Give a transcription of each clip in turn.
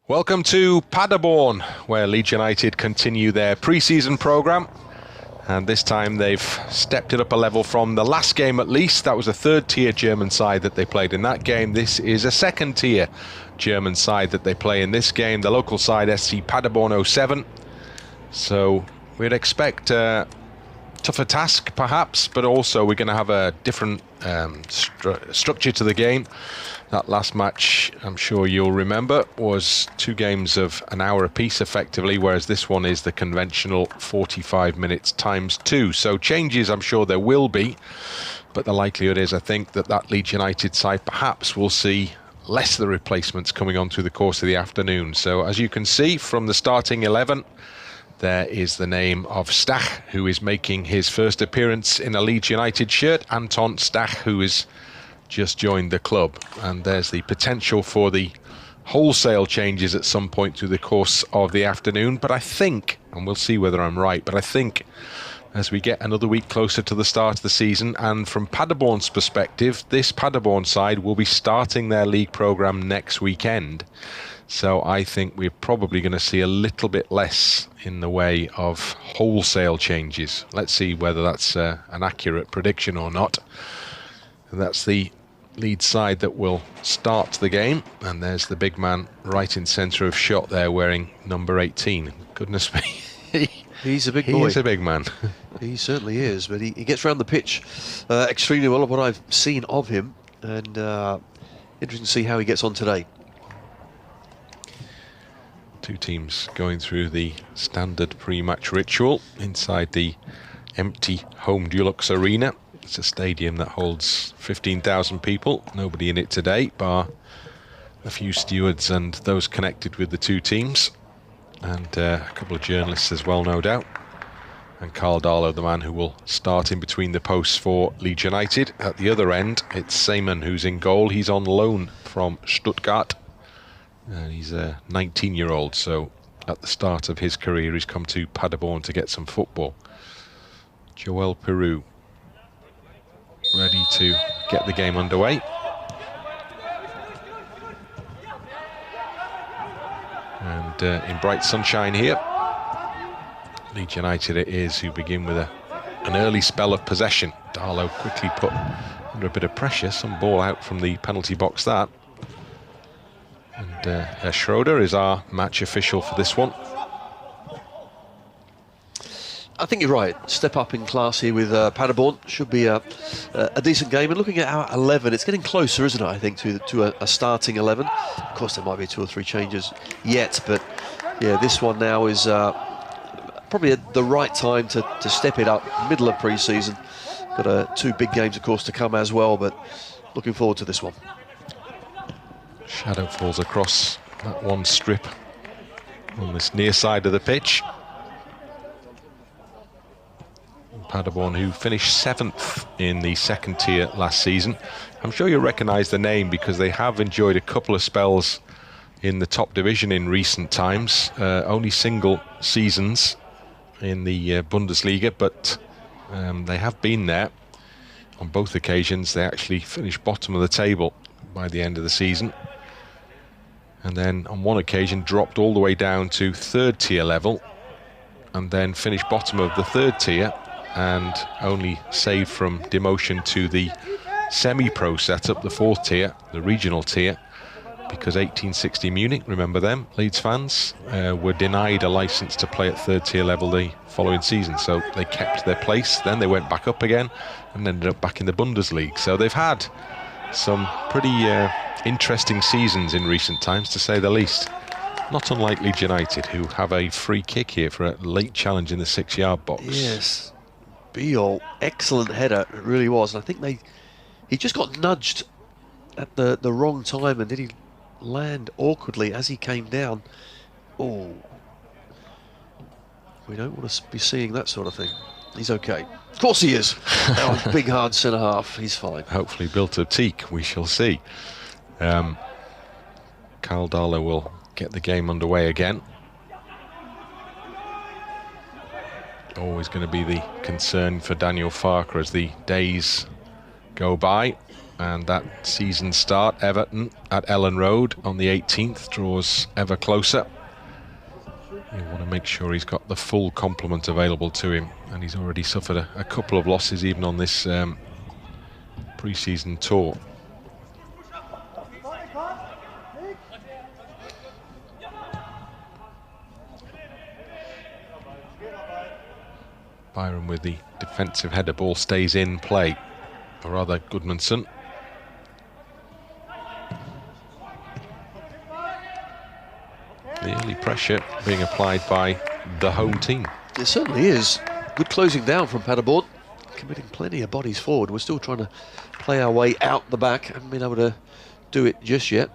Welcome to Paderborn, where Leeds United continue their pre-season programme. And this time they've stepped it up a level from the last game at least. That was a third-tier German side that they played in that game. This is a second-tier German side that they play in this game. The local side, SC Paderborn 07. So we'd expect a tougher task, perhaps, but also we're going to have a different structure to the game. That last match, I'm sure you'll remember, was 2 games of an hour apiece effectively, whereas this one is the conventional 45 minutes times 2. So changes I'm sure there will be, but the likelihood is I think that Leeds United side perhaps will see less of the replacements coming on through the course of the afternoon. So as you can see from the starting 11, there is the name of Stach, who is making his first appearance in a Leeds United shirt. Anton Stach, who is just joined the club, and there's the potential for the wholesale changes at some point through the course of the afternoon. But I think, and we'll see whether I'm right, but I think as we get another week closer to the start of the season, and from Paderborn's perspective, this Paderborn side will be starting their league programme next weekend. So I think we're probably going to see a little bit less in the way of wholesale changes. Let's see whether that's an accurate prediction or not. And that's the Leeds side that will start the game, and there's the big man right in centre of shot there wearing number 18. Goodness me. He's a big boy. He is a big man. He certainly is, but he gets around the pitch extremely well of what I've seen of him, and interesting to see how he gets on today. 2 teams going through the standard pre-match ritual inside the empty home Deluxe arena. It's a stadium that holds 15,000 people, nobody in it today, bar a few stewards and those connected with the 2 teams, and a couple of journalists as well, no doubt. And Darlow, the man who will start in between the posts for Leeds United. At the other end, it's Seaman who's in goal. He's on loan from Stuttgart, and he's a 19-year-old, so at the start of his career he's come to Paderborn to get some football. Joel Piroe ready to get the game underway. And in bright sunshine here, Leeds United it is, who begin with an early spell of possession. Darlow quickly put under a bit of pressure, some ball out from the penalty box that. And Schröder is our match official for this one. I think you're right. Step up in class here with Paderborn. Should be a decent game. And looking at our 11, it's getting closer, isn't it, I think, to a starting 11. Of course, there might be 2 or 3 changes yet, but yeah, this one now is probably at the right time to step it up, middle of pre-season. Got 2 big games, of course, to come as well, but looking forward to this one. Shadow falls across that one strip on this near side of the pitch. Paderborn, who finished 7th in the second tier last season. I'm sure you'll recognise the name because they have enjoyed a couple of spells in the top division in recent times. Only single seasons in the Bundesliga, but they have been there on both occasions. They actually finished bottom of the table by the end of the season, and then on one occasion dropped all the way down to 3rd tier level, and then finished bottom of the 3rd tier, and only saved from demotion to the semi-pro setup, the 4th tier, the regional tier, because 1860 Munich, remember them, Leeds fans, were denied a licence to play at 3rd tier level the following season, so they kept their place. Then they went back up again and ended up back in the Bundesliga. So they've had some pretty interesting seasons in recent times, to say the least. Not unlike Leeds United, who have a free kick here for a late challenge in the 6-yard box. Yes, Bijol, excellent header, it really was. And I think he just got nudged at the wrong time, and did he land awkwardly as he came down? Oh, we don't want to be seeing that sort of thing. He's okay. Of course he is. Oh, big hard centre half. He's fine. Hopefully built of teak. We shall see. Darlow will get the game underway again. Always going to be the concern for Daniel Farke as the days go by. And that season start, Everton at Ellen Road on the 18th, draws ever closer. You want to make sure he's got the full complement available to him, and he's already suffered a couple of losses even on this pre-season tour. Byram with the defensive header, ball stays in play, or rather Gudmundsson. The early pressure being applied by the home team. It certainly is. Good closing down from Paderborn, committing plenty of bodies forward. We're still trying to play our way out the back. Haven't been able to do it just yet.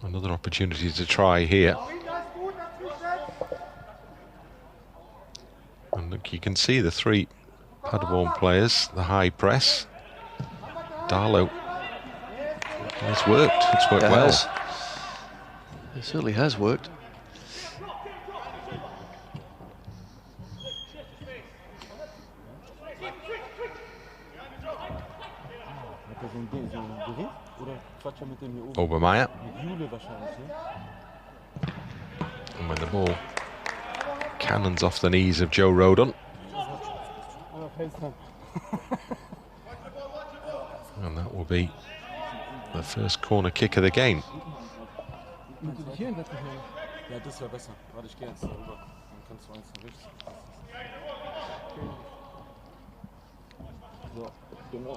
Another opportunity to try here. And look, you can see the three Paderborn players, the high press. Darlow. It's worked. It's worked well. It certainly has worked. Obermeier. And when the ball cannons off the knees of Joe Rodon. And that will be the first corner kick of the game.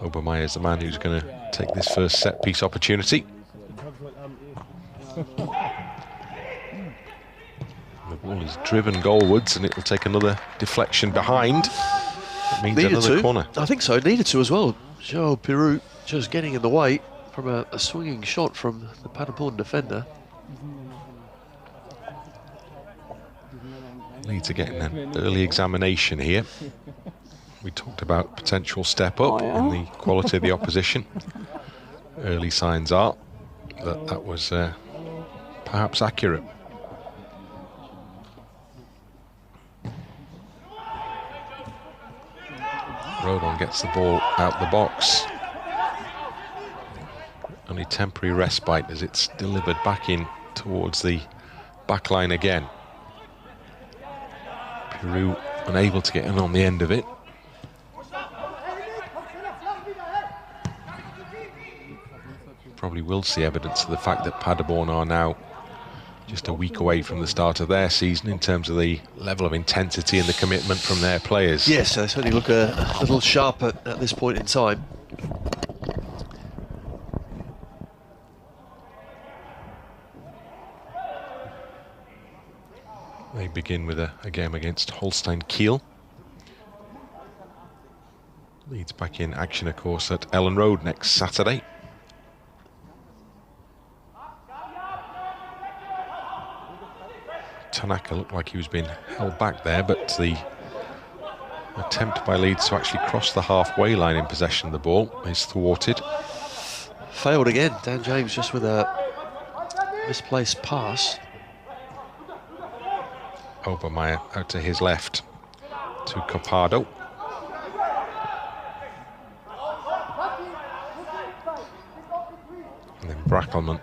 Obermeier is the man who's going to take this first set piece opportunity. The ball is driven goalwards, and it will take another deflection behind. It means another corner. I think so, needed to as well. Joe Piroe just getting in the way from a swinging shot from the Paderborn defender. Leeds are getting an early examination here. We talked about potential step up in the quality of the opposition. Early signs are that that was perhaps accurate. Rodon gets the ball out the box. Only temporary respite as it's delivered back in towards the back line again. Piroe unable to get in on the end of it. Probably will see evidence of the fact that Paderborn are now just a week away from the start of their season in terms of the level of intensity and the commitment from their players. Yes, they certainly look a little sharper at this point in time. They begin with a game against Holstein Kiel. Leeds back in action, of course, at Ellen Road next Saturday. Tanaka looked like he was being held back there, but the attempt by Leeds to actually cross the halfway line in possession of the ball is thwarted. Failed again. Dan James just with a misplaced pass. Obermeier out to his left to Ampadu. And then Brackelman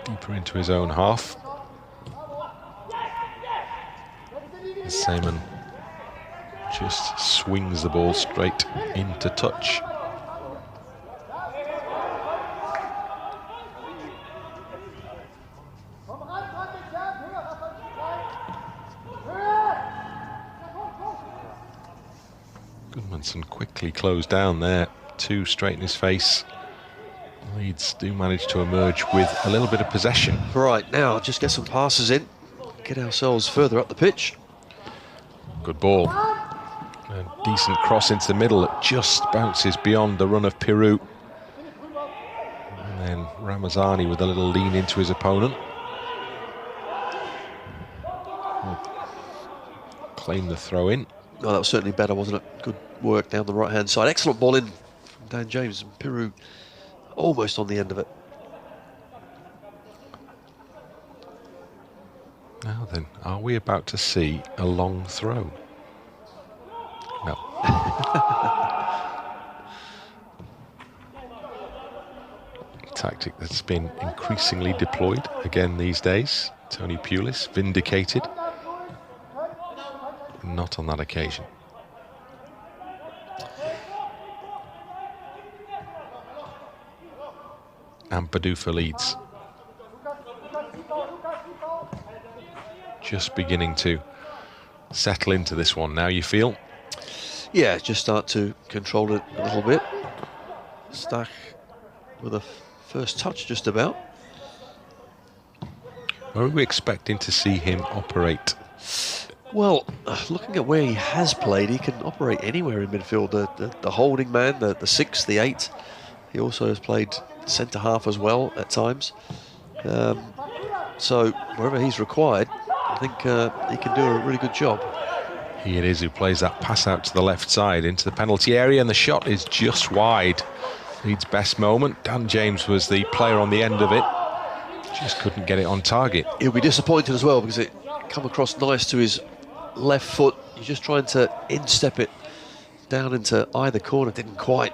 deeper into his own half. Seaman just swings the ball straight into touch. Gudmundsson quickly closed down there, two straight in his face. Leeds do manage to emerge with a little bit of possession. Right, now just get some passes in, get ourselves further up the pitch. Good ball. A decent cross into the middle that just bounces beyond the run of Piroe. And then Ramazani with a little lean into his opponent. Will claim the throw in. Oh, that was certainly better, wasn't it? Good work down the right-hand side. Excellent ball in from Dan James, and Piroe almost on the end of it. Now then, are we about to see a long throw? No. Tactic that's been increasingly deployed again these days. Tony Pulis vindicated. Not on that occasion. Ampadu for Leeds. Just beginning to settle into this one now, you feel? Yeah, just start to control it a little bit. Stach with a first touch just about. Where are we expecting to see him operate? Well, looking at where he has played, he can operate anywhere in midfield. The holding man, the 6, the 8. He also has played centre half as well at times. So wherever he's required, I think he can do a really good job. He it is who plays that pass out to the left side into the penalty area, and the shot is just wide. Leeds' best moment. Dan James was the player on the end of it. Just couldn't get it on target. He'll be disappointed as well because it come across nice to his left foot. He's just trying to instep it down into either corner. Didn't quite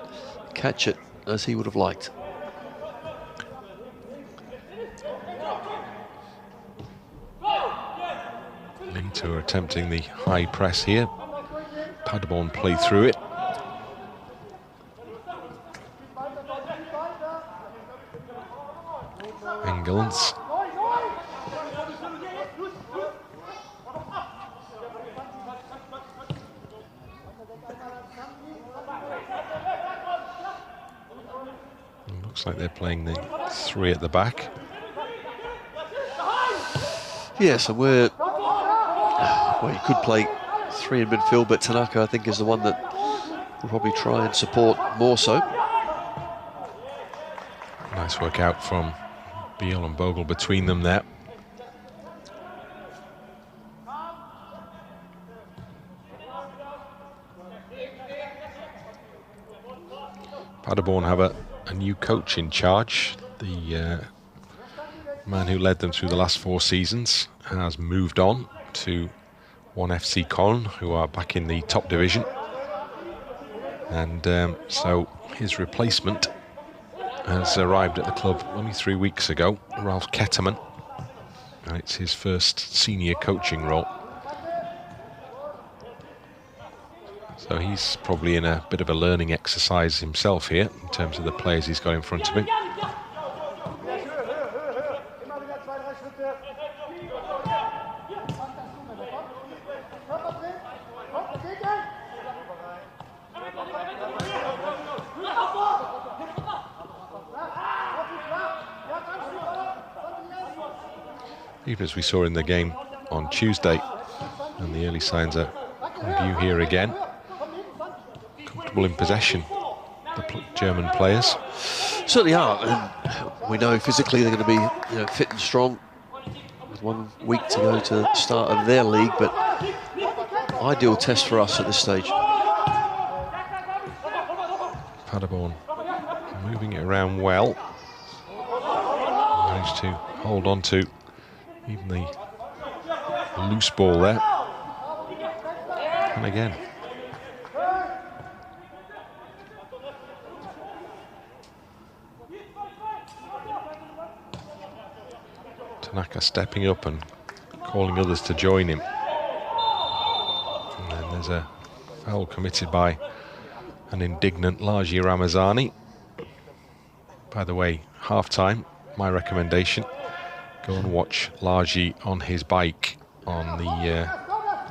catch it as he would have liked. Leeds who are attempting the high press here. Paderborn play through it. Engels. Looks like they're playing the 3 at the back. Yeah, so well, you could play 3 in midfield, but Tanaka, I think, is the one that will probably try and support more so. Nice work out from Bijol and Bogle between them there. Paderborn have a new coach in charge. The man who led them through the last 4 seasons has moved on to 1FC Köln, who are back in the top division. And so his replacement has arrived at the club only 3 weeks ago, Ralph Ketterman, and it's his first senior coaching role. So he's probably in a bit of a learning exercise himself here in terms of the players he's got in front of him. Even as we saw in the game on Tuesday, and the early signs are on view here again. Comfortable in possession, the German players. Certainly are, and we know physically they're going to be fit and strong with 1 week to go to the start of their league, but ideal test for us at this stage. Paderborn moving it around well. Managed to hold on to even the loose ball there. And again. Tanaka stepping up and calling others to join him. And then there's a foul committed by an indignant Largi Ramazani. By the way, half-time, my recommendation, go and watch Largi on his bike on the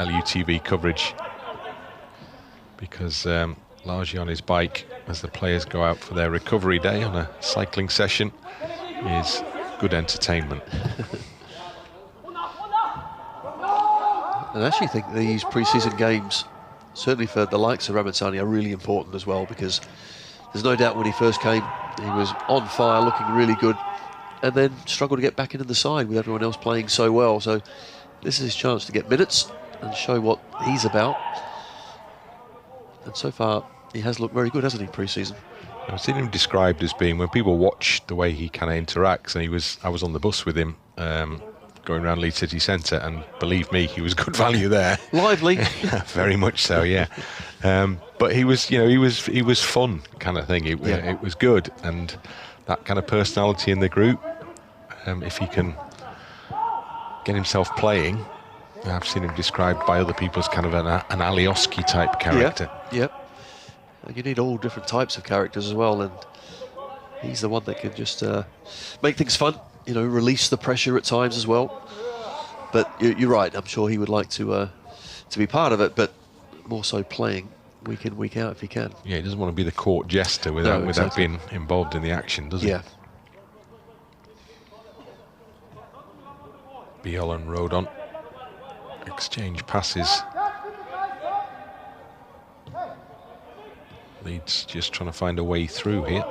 LUTV coverage, because Largi on his bike as the players go out for their recovery day on a cycling session is good entertainment. And I actually think these pre-season games, certainly for the likes of Ramazani, are really important as well, because there's no doubt when he first came, he was on fire, looking really good, and then struggled to get back into the side with everyone else playing so well. So this is his chance to get minutes and show what he's about. And so far, he has looked very good, hasn't he, pre-season? I've seen him described as being, when people watch the way he kind of interacts, and I was on the bus with him going around Leeds city centre, and believe me, he was good value there. Lively. Very much so, yeah. But he was, he was fun kind of thing. It was good, and that kind of personality in the group. If he can get himself playing, I've seen him described by other people as kind of an Alioski type character. Yep. You need all different types of characters as well, and he's the one that can just make things fun, release the pressure at times as well. But you're right, I'm sure he would like to be part of it, but more so playing week in, week out if he can. Yeah, he doesn't want to be the court jester without being involved in the action, does he? Yeah. Bijol and Rodon exchange passes. Leeds just trying to find a way through here.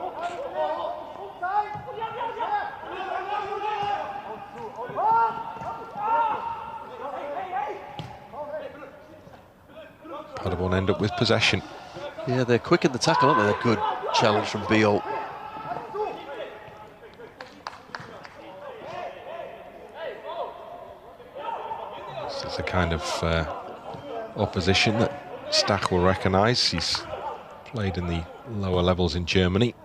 Paderborn end up with possession. Yeah, they're quick in the tackle, aren't they? A good challenge from Bijol. This is the kind of opposition that Stach will recognise. He's played in the lower levels in Germany.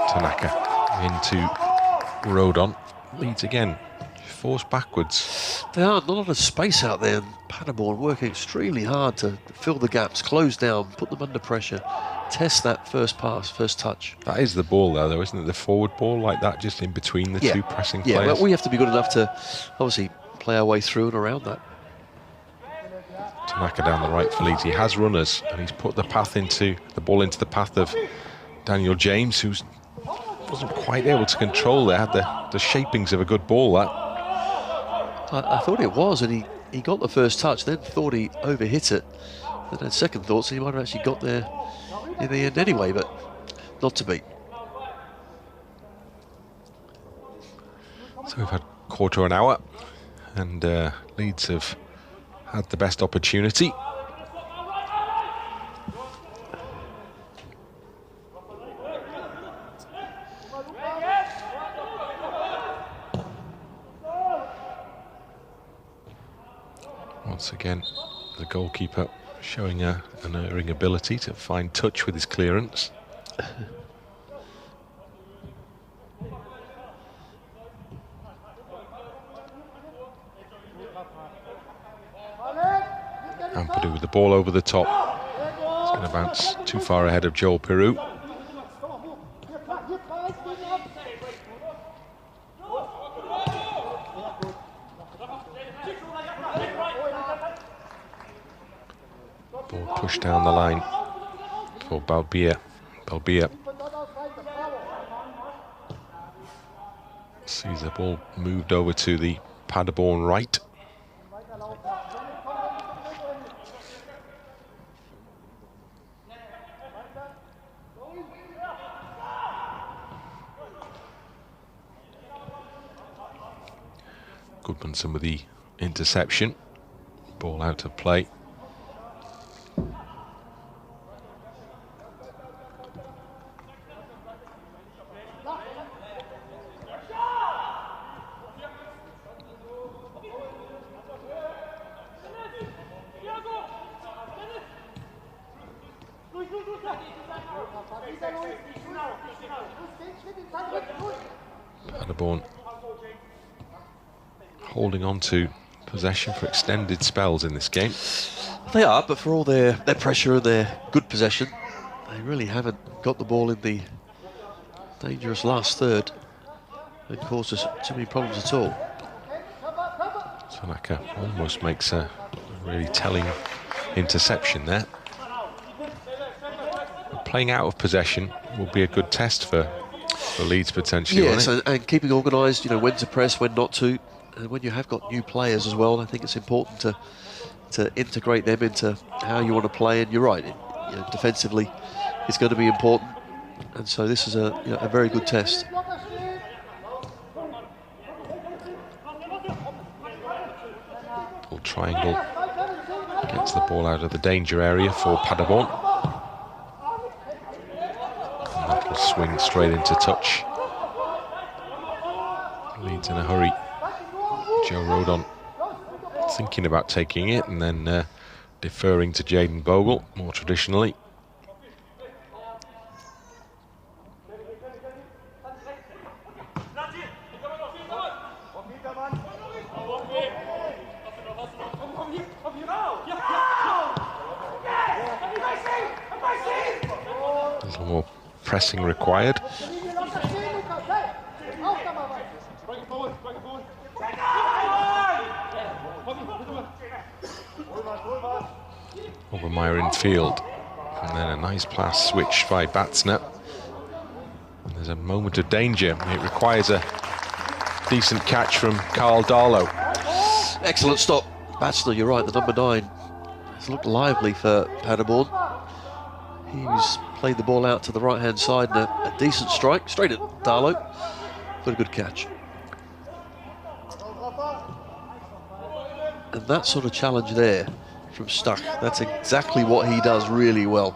Tanaka into Rodon. Leeds again, forced backwards. They are, not a lot of space out there, and Paderborn working extremely hard to fill the gaps, close down, put them under pressure, test that first pass, first touch. That is the ball though, isn't it? The forward ball like that, just in between the two pressing players. Yeah, well, we have to be good enough to obviously play our way through and around that. Tanaka down the right for Leeds. He has runners, and he's put the ball into the path of Daniel James, who wasn't quite able to control there. Had the shapings of a good ball, that. I thought it was, and he got the first touch, then thought he overhit it. Then had second thoughts, and he might have actually got there in the end anyway, but not to be. So we've had a quarter of an hour, and Leeds have had the best opportunity. Once again, the goalkeeper showing an unerring ability to find touch with his clearance. Ampadu with the ball over the top. It's going to bounce too far ahead of Joel Piroe. Ball pushed down the line for Balbia. Sees the ball moved over to the Paderborn right. Gudmundsson with the interception. Ball out of play. Paderborn holding on to possession for extended spells in this game. They are, but for all their pressure and their good possession, they really haven't got the ball in the dangerous last third and caused us too many problems at all. Tanaka almost makes a really telling interception there. But playing out of possession will be a good test for Leeds potentially. Yes, and keeping organised, when to press, when not to. And when you have got new players as well, I think it's important to integrate them into how you want to play. And you're right, defensively, it's going to be important. And so this is a very good test. Full triangle Gets the ball out of the danger area for Paderborn. And that'll swing straight into touch. Leeds in a hurry. Joe Rodon thinking about taking it and then deferring to Jaden Bogle, more traditionally. A little more pressing required. Obermeyer in field, and then a nice pass switch by Batsner. And there's a moment of danger. It requires a decent catch from Carl Darlow. Excellent stop. Batsner, you're right, the number 9 has looked lively for Paderborn. He's played the ball out to the right-hand side and a decent strike, straight at Darlow, but a good catch. And that sort of challenge there from Stach, that's exactly what he does really well.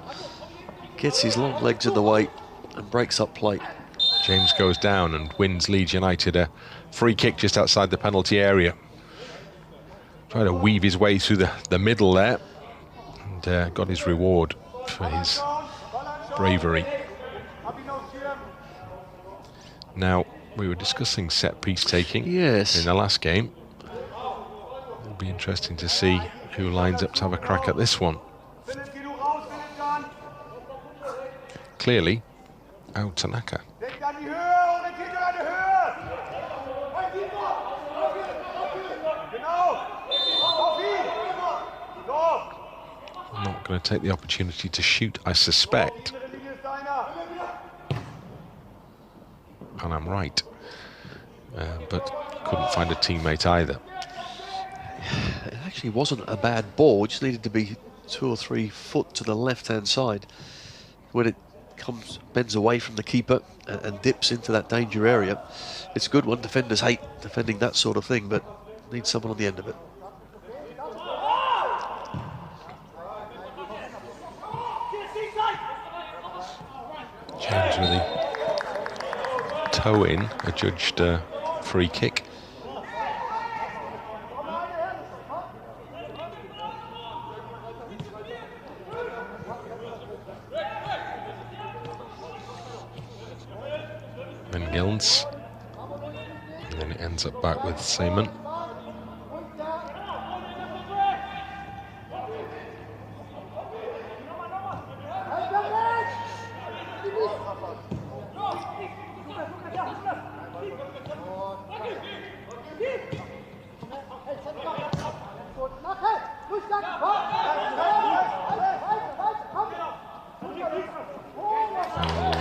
Gets his long legs in the way and breaks up play. James goes down and wins Leeds United a free kick just outside the penalty area. Tried to weave his way through the middle there and got his reward for his bravery. Now, we were discussing set piece taking in the last game. It'll be interesting to see who lines up to have a crack at this one. Clearly, Tanaka. I'm not going to take the opportunity to shoot, I suspect. And I'm right. But couldn't find a teammate either. It actually wasn't a bad ball, it just needed to be 2 or 3 foot to the left-hand side. When it bends away from the keeper and dips into that danger area, it's a good one. Defenders hate defending that sort of thing, but need someone on the end of it. James with the toe in, adjudged free kick. Then Gilns, and then it ends up back with Seaman.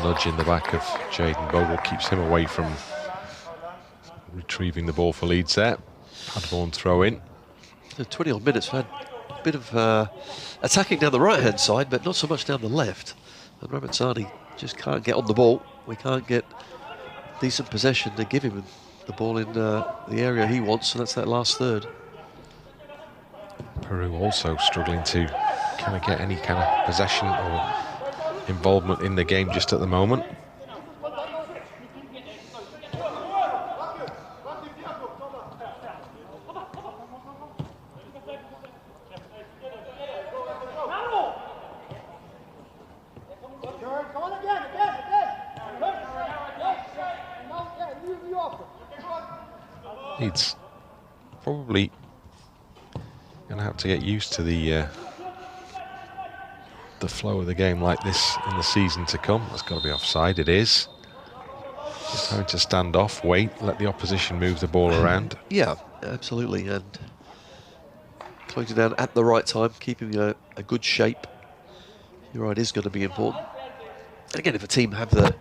Nudge in the back of Jaden Bogle keeps him away from retrieving the ball for Leeds there. Paderborn throw in. 20 odd minutes, we've had a bit of attacking down the right hand side, but not so much down the left. And Ramazani just can't get on the ball. We can't get decent possession to give him the ball in the area he wants, and that's that last third. Piroe also struggling to kind of get any kind of possession or involvement in the game just at the moment. Leeds probably going to have to get used to the flow of the game like this in the season to come. That's got to be offside. It is. Just having to stand off, wait, let the opposition move the ball around. Yeah, absolutely, and closing down at the right time, keeping a good shape. You're right, is going to be important. And again, if a team have the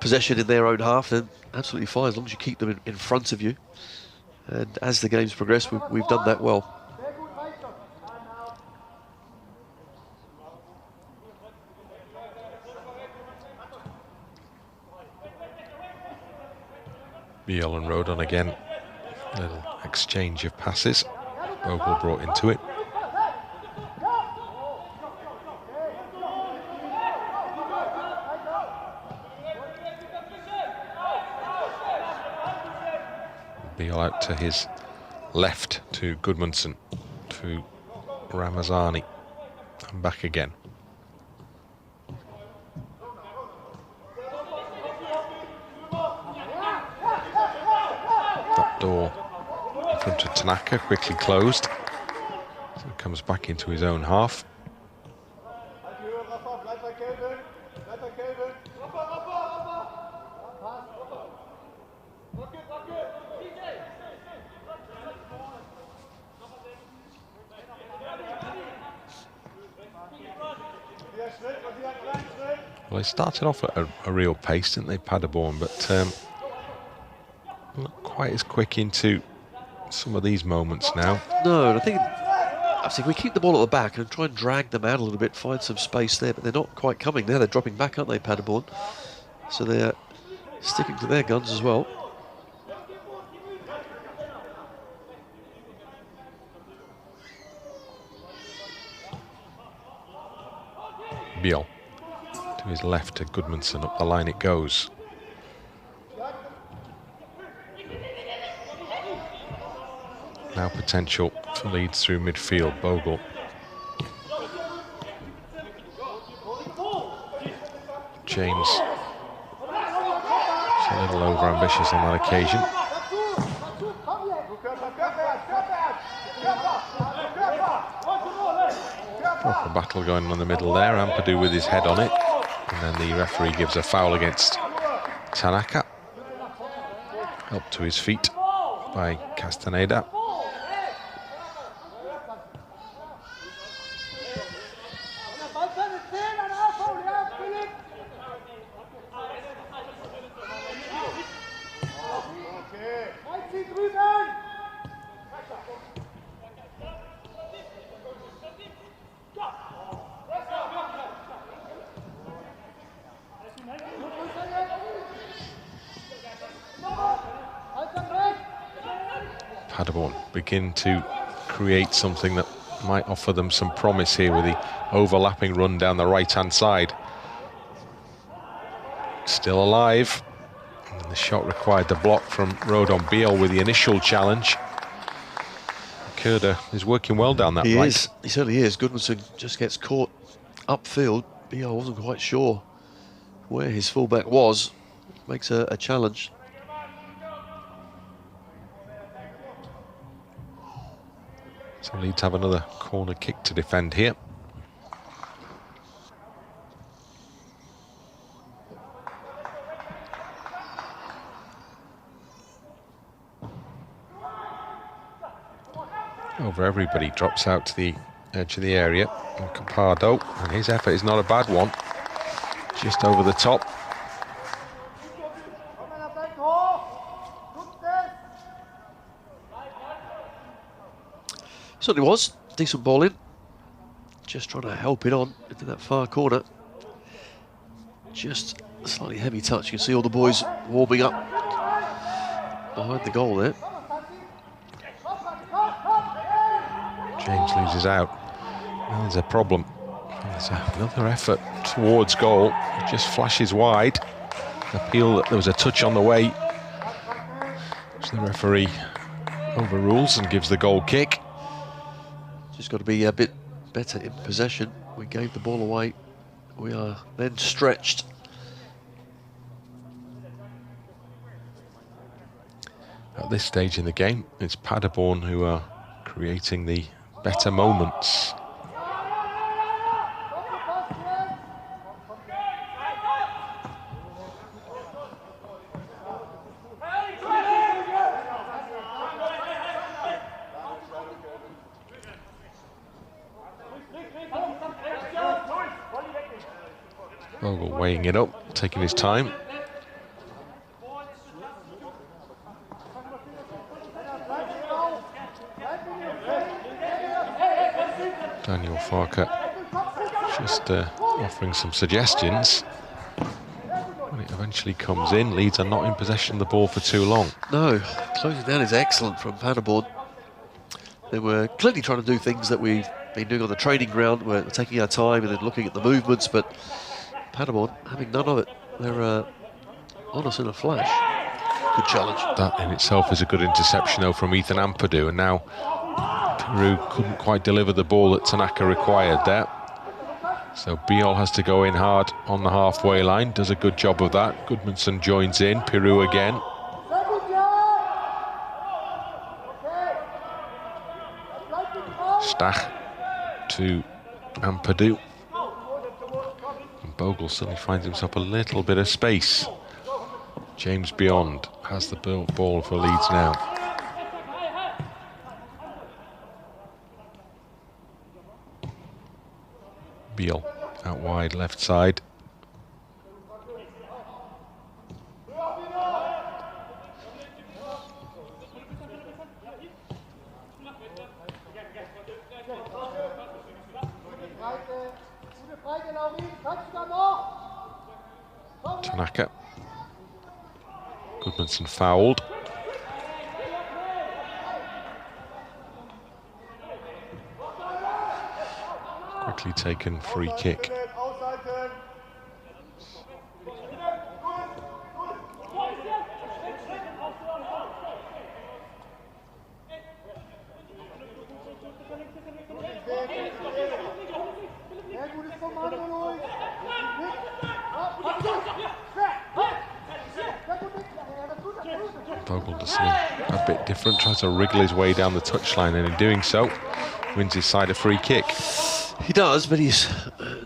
possession in their own half, then absolutely fine, as long as you keep them in front of you. And as the games progress, we've done that well. Bijol and Rodon again, a little exchange of passes. Bogle brought into it. out to his left to Gudmundsson, to Ramazani, and back again. That door in front of Tanaka quickly closed, so he comes back into his own half. Well, they started off at a real pace, didn't they, Paderborn, but not quite as quick into some of these moments now. No, and I think we keep the ball at the back and try and drag them out a little bit, find some space there, but they're not quite coming there. They're dropping back, aren't they, Paderborn? So they're sticking to their guns as well. Bijol to his left to Gudmundsson, up the line it goes. Now potential for Leeds through midfield. Bogle. James is a little over-ambitious on that occasion. Proper battle going on in the middle there. Ampadu with his head on it. And then the referee gives a foul against Tanaka. Helped to his feet by Castaneda. Paderborn begin to create something that might offer them some promise here with the overlapping run down the right-hand side. Still alive. And the shot required the block from Rodon. Bijol with the initial challenge. Schröder is working well down that right. He certainly is. Gudmundsson just gets caught upfield. Bijol wasn't quite sure where his fullback was. Makes a challenge. So Leeds have another corner kick to defend here. Over everybody, drops out to the edge of the area. And Ampadu, and his effort is not a bad one. Just over the top. Certainly was. Decent ball in. Just trying to help it on into that far corner. Just a slightly heavy touch. You can see all the boys warming up behind the goal there. James loses out. Well, there's a problem. There's another effort towards goal. It just flashes wide. Appeal that there was a touch on the way, which the referee overrules and gives the goal kick. Just got to be a bit better in possession. We gave the ball away. We are then stretched. At this stage in the game, it's Paderborn who are creating the better moments. Bogle weighing it up, taking his time. Daniel Farker just offering some suggestions. When it eventually comes in, Leeds are not in possession of the ball for too long. No, closing down is excellent from Paderborn. They were clearly trying to do things that we've been doing on the training ground. We're taking our time and then looking at the movements, but Paderborn having none of it. They're on us in a flash. Good challenge. That in itself is a good interception though from Ethan Ampadu, and now Piroe couldn't quite deliver the ball that Tanaka required there. So Bijol has to go in hard on the halfway line, does a good job of that. Gudmundsson joins in, Piroe again. Stach to Ampadu. And Bogle suddenly finds himself a little bit of space. James Beyond has the ball for Leeds now. Bijol out wide, left side. Tanaka. Gudmundsson fouled. Quickly taken free kick. Bogle does something a bit different, tries to wriggle his way down the touchline, and in doing so, wins his side a free kick. He does, but he's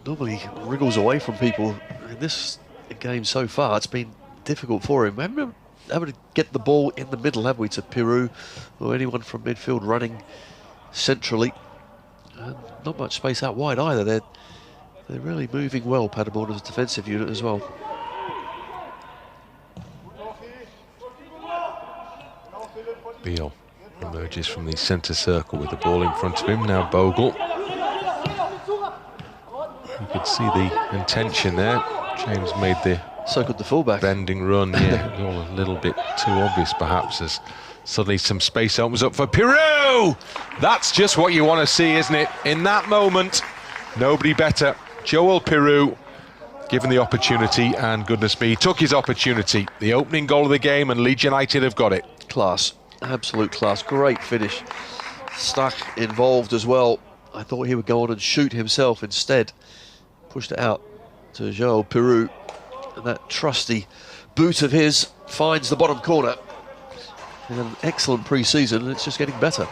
normally wriggles away from people. In this game so far, it's been difficult for him. We haven't been able to get the ball in the middle, have we, to Piroe or anyone from midfield running centrally. Not much space out wide either. They're really moving well, Paderborn, as a defensive unit as well. Bijol emerges from the centre circle with the ball in front of him. Now Bogle. You could see the intention there. James made the so could the fullback bending run. Yeah, all a little bit too obvious perhaps, as suddenly some space opens up for Piroe. That's just what you want to see, isn't it? In that moment, nobody better. Joel Piroe given the opportunity, and goodness me, he took his opportunity. The opening goal of the game, and Leeds United have got it. Class, absolute class, great finish. Stach involved as well. I thought he would go on and shoot himself instead. Pushed it out to Joel Piroe, and that trusty boot of his finds the bottom corner. In an excellent pre-season, and it's just getting better.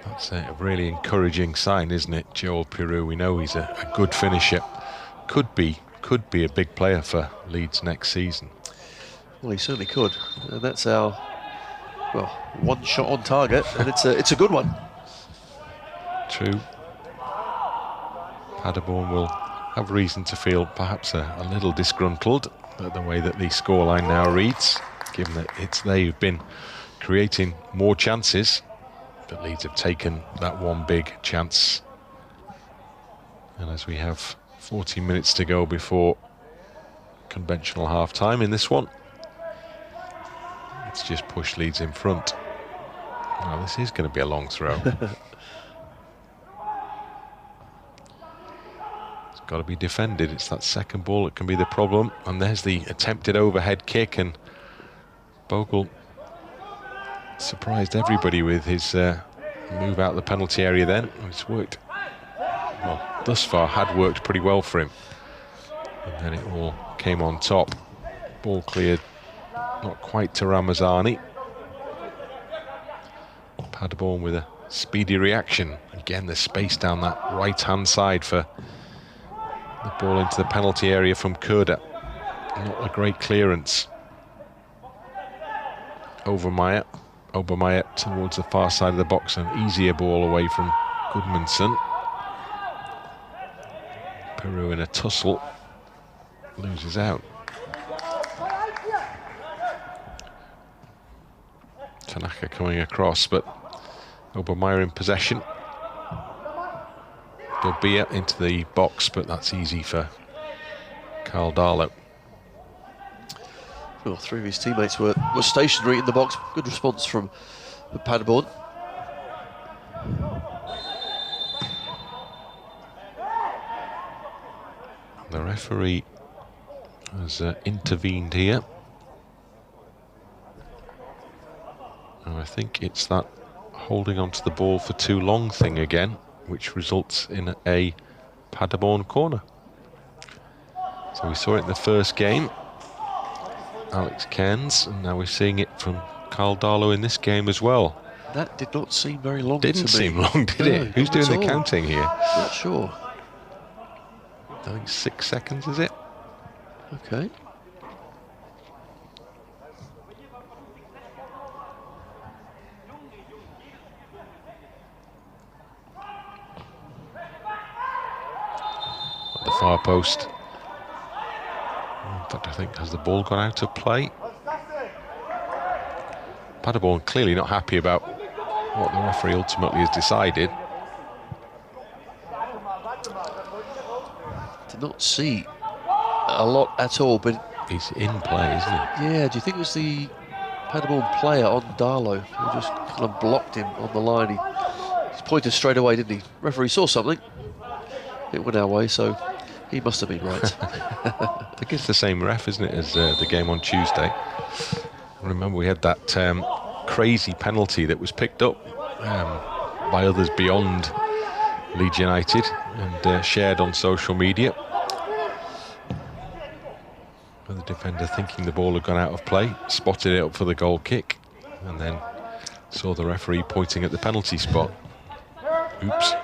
That's a really encouraging sign, isn't it? Joel Piroe, we know he's a good finisher. Could be a big player for Leeds next season. Well, he certainly could, and that's our, well, one shot on target, and it's a good one. True. Paderborn will have reason to feel perhaps a little disgruntled at the way that the scoreline now reads, given that it's they who've been creating more chances, but Leeds have taken that one big chance. And as we have 40 minutes to go before conventional half-time in this one, let's just push Leeds in front. Now this is going to be a long throw. It's got to be defended. It's that second ball that can be the problem. And there's the attempted overhead kick, and Bogle surprised everybody with his move out the penalty area then. It's worked, well, thus far had worked pretty well for him. And then it all came on top. Ball cleared, not quite to Ramazani. Paderborn with a speedy reaction. Again, the space down that right-hand side for the ball into the penalty area from Schröder. Not a great clearance. Obermeier towards the far side of the box, an easier ball away from Gudmundsson. Piroe in a tussle, loses out. Tanaka coming across, but Obermeier in possession. Dobia into the box, but that's easy for Carl Darlow. Well, three of his teammates were stationary in the box. Good response from Paderborn. The referee has intervened here. And I think it's that holding onto the ball for too long thing again, which results in a Paderborn corner. So we saw it in the first game, Alex Cairns, and now we're seeing it from Carl Darlow in this game as well. That did not seem very long. Didn't seem long, did it? Who's doing the counting here? Not sure. I think 6 seconds, is it? Okay. At the far post. In fact, I think, has the ball gone out of play? Paderborn clearly not happy about what the referee ultimately has decided. Did not see a lot at all, but he's in play, isn't he? Yeah, do you think it was the Paderborn player on Darlow who just kind of blocked him on the line? He pointed straight away, didn't he? Referee saw something. It went our way, so he must have been right. I think it's the same ref, isn't it, as the game on Tuesday. I remember we had that crazy penalty that was picked up by others beyond Leeds United and shared on social media. The defender, thinking the ball had gone out of play, spotted it up for the goal kick and then saw the referee pointing at the penalty spot. Oops.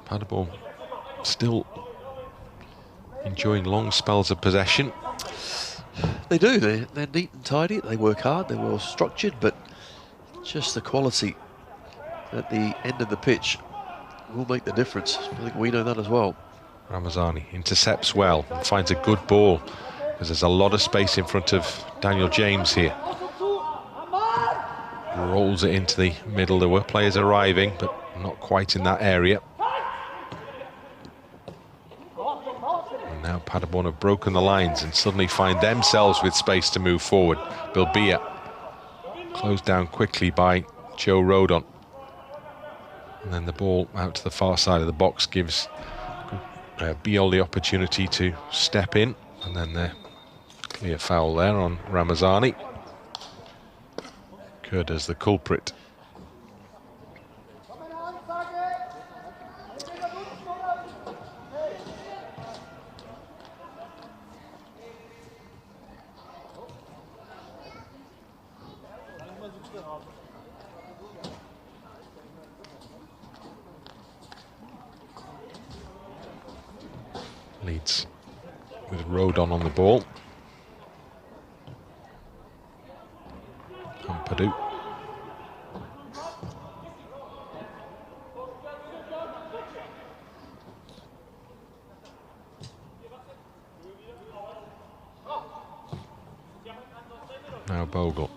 Paderborn still enjoying long spells of possession. They do, they're neat and tidy, they work hard, they're well structured, but just the quality at the end of the pitch will make the difference. I think we know that as well. Ramazani intercepts well and finds a good ball because there's a lot of space in front of Daniel James here. Rolls it into the middle. There were players arriving, but not quite in that area. And now Paderborn have broken the lines and suddenly find themselves with space to move forward. Bilbia closed down quickly by Joe Rodon. And then the ball out to the far side of the box gives Bijol the opportunity to step in. And then the clear foul there on Ramazani. Schröder as the culprit. Leeds with Rodon on the ball. Ampadu. Now Bogle.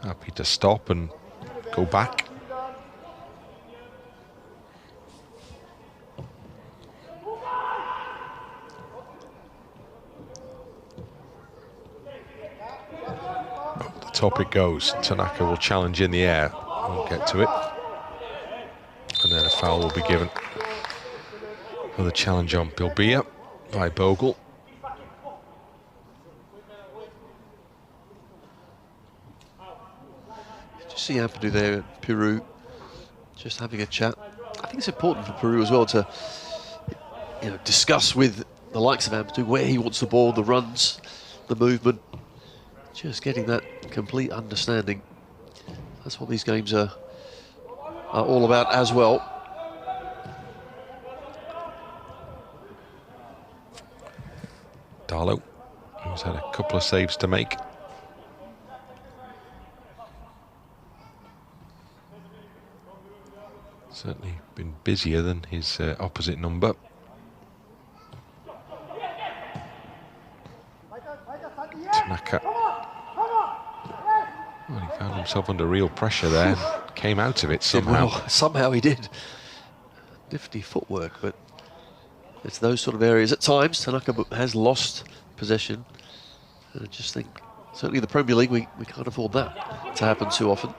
Happy to stop and go back. Top it goes. Tanaka will challenge in the air. We'll get to it. And then a foul will be given for the challenge on Bilbia by Bogle. Did you see Ampadu there at Piroe just having a chat? I think it's important for Piroe as well to discuss with the likes of Ampadu where he wants the ball, the runs, the movement. Just getting that complete understanding. That's what these games are all about as well. Darlow, who's had a couple of saves to make. Certainly been busier than his opposite number. Tanaka. Well, he found himself under real pressure there. Came out of it somehow. Well, somehow he did. Nifty footwork, but it's those sort of areas. At times, Tanaka has lost possession. And I just think Certainly in the Premier League, we can't afford that to happen too often.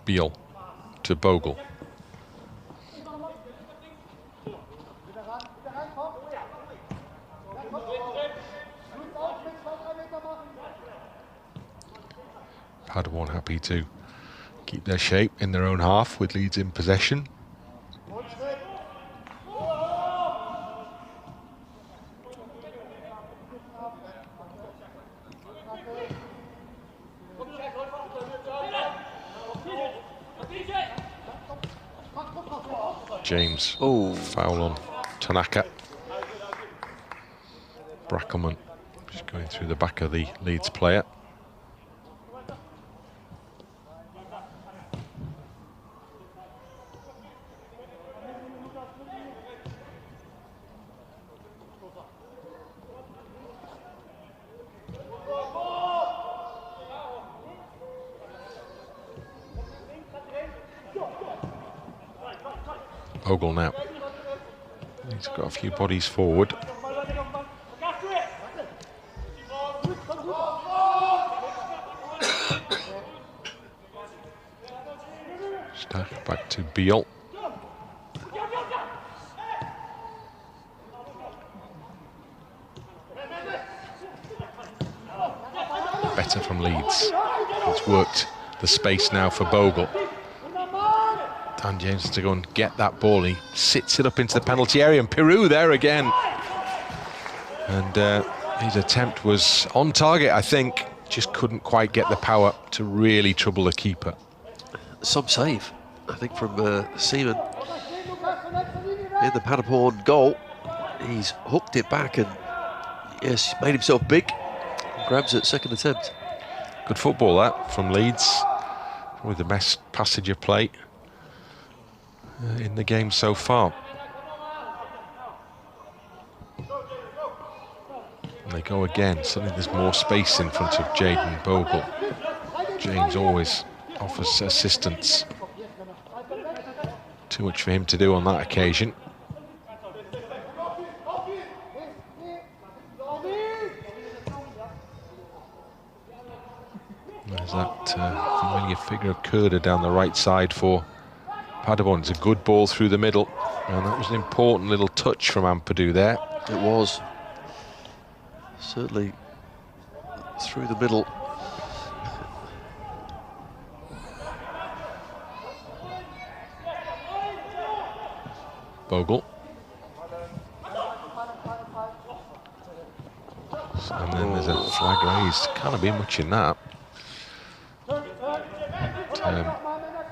Bijol to Bogle. Paderborn happy to keep their shape in their own half with Leeds in possession. James, foul on Tanaka. Brackelman just going through the back of the Leeds player. Bogle now. He's got a few bodies forward. Stach back to Bijol. Better from Leeds. It's worked the space now for Bogle. Dan James has to go and get that ball. He sits it up into the penalty area, and Piroe there again. And his attempt was on target, I think. Just couldn't quite get the power to really trouble the keeper. Some save, I think, from Seaman in the Paderborn goal. He's hooked it back and, yes, made himself big. Grabs it, second attempt. Good football, that, from Leeds. Probably the best passage of play in the game so far. And they go again. Suddenly there's more space in front of Jaden Bogle. James always offers assistance. Too much for him to do on that occasion. There's that familiar figure of Schröder down the right side for Paderborn. It's a good ball through the middle, and that was an important little touch from Ampadu there. It was. Certainly through the middle. Bogle. And then there's a flag raised. Can't be much in that.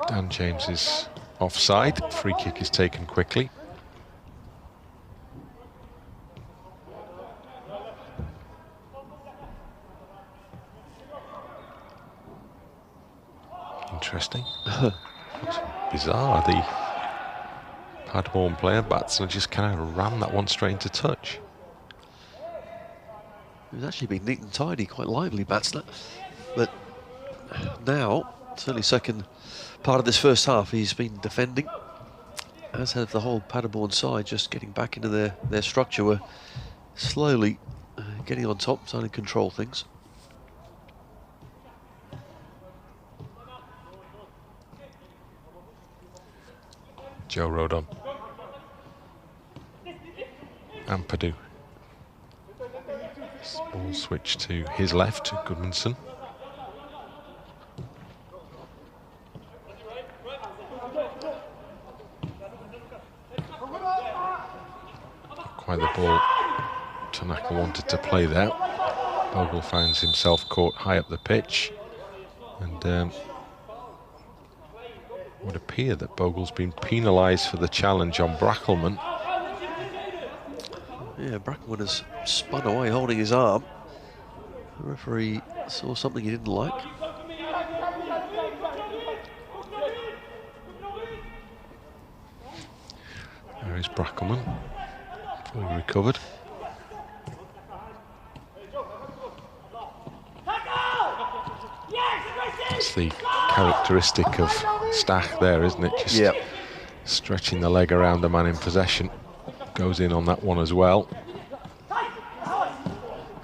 Dan James is offside. Free kick is taken quickly. Interesting. It's bizarre. The Paderborn player, Batsner, just kind of ran that one straight into touch. He was actually being neat and tidy, quite lively, Batsner. But now, certainly second part of this first half, he's been defending, as have the whole Paderborn side, just getting back into their structure. We're slowly getting on top, starting to control things. Joe Rodon. Ampadu. Ball switch to his left, to Gudmundsson. Quite the ball Tanaka wanted to play there. Bogle finds himself caught high up the pitch, and would appear that Bogle's been penalised for the challenge on Brackelman. Yeah, Brackelman has spun away holding his arm. The referee saw something he didn't like. There is Brackelman, fully recovered. That's the characteristic of Stach there, isn't it? Just stretching the leg around the man in possession. Goes in on that one as well.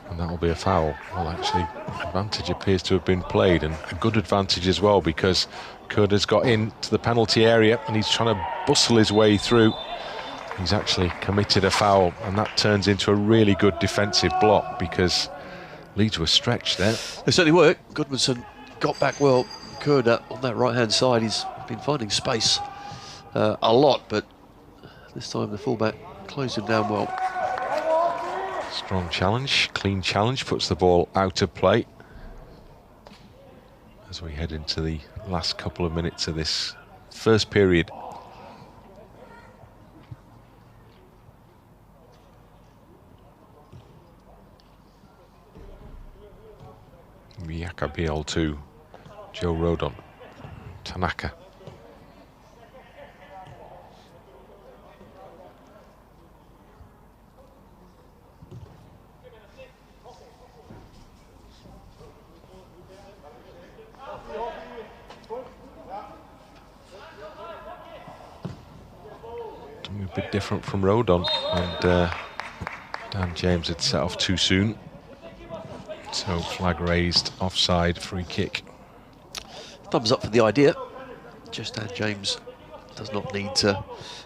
And that'll be a foul. Well, actually, advantage appears to have been played, and a good advantage as well, because Schröder's got into the penalty area and he's trying to bustle his way through. He's actually committed a foul, and that turns into a really good defensive block, because Leeds were stretched there. They certainly were. Gudmundsson got back well. Schröder on that right-hand side, he's been finding space a lot, but this time the fullback closed him down well. Strong challenge, clean challenge, puts the ball out of play as we head into the last couple of minutes of this first period. Bijol to Joe Rodon. Tanaka. A bit different from Rodon, and Dan James had set off too soon. So flag raised, offside, free kick. Thumbs up for the idea. Just Dan James does not need to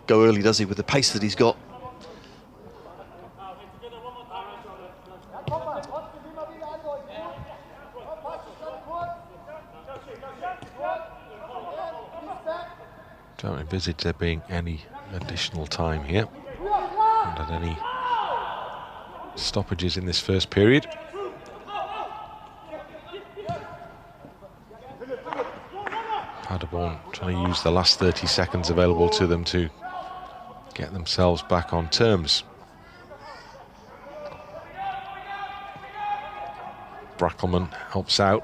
go early, does he, with the pace that he's got. Don't envisage there being any additional time here. Haven't had any stoppages in this first period. Paderborn trying to use the last 30 seconds available to them to get themselves back on terms. Brackelman helps out,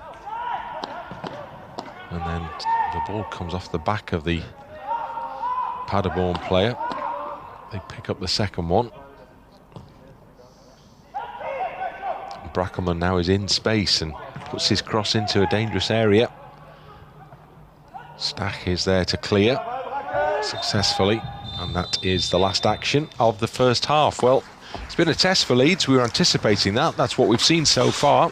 and then the ball comes off the back of the Paderborn player. They pick up the second one. Brackelman now is in space and puts his cross into a dangerous area. Stach is there to clear successfully, and that is the last action of the first half. Well, it's been a test for Leeds. We were anticipating that. That's what we've seen so far.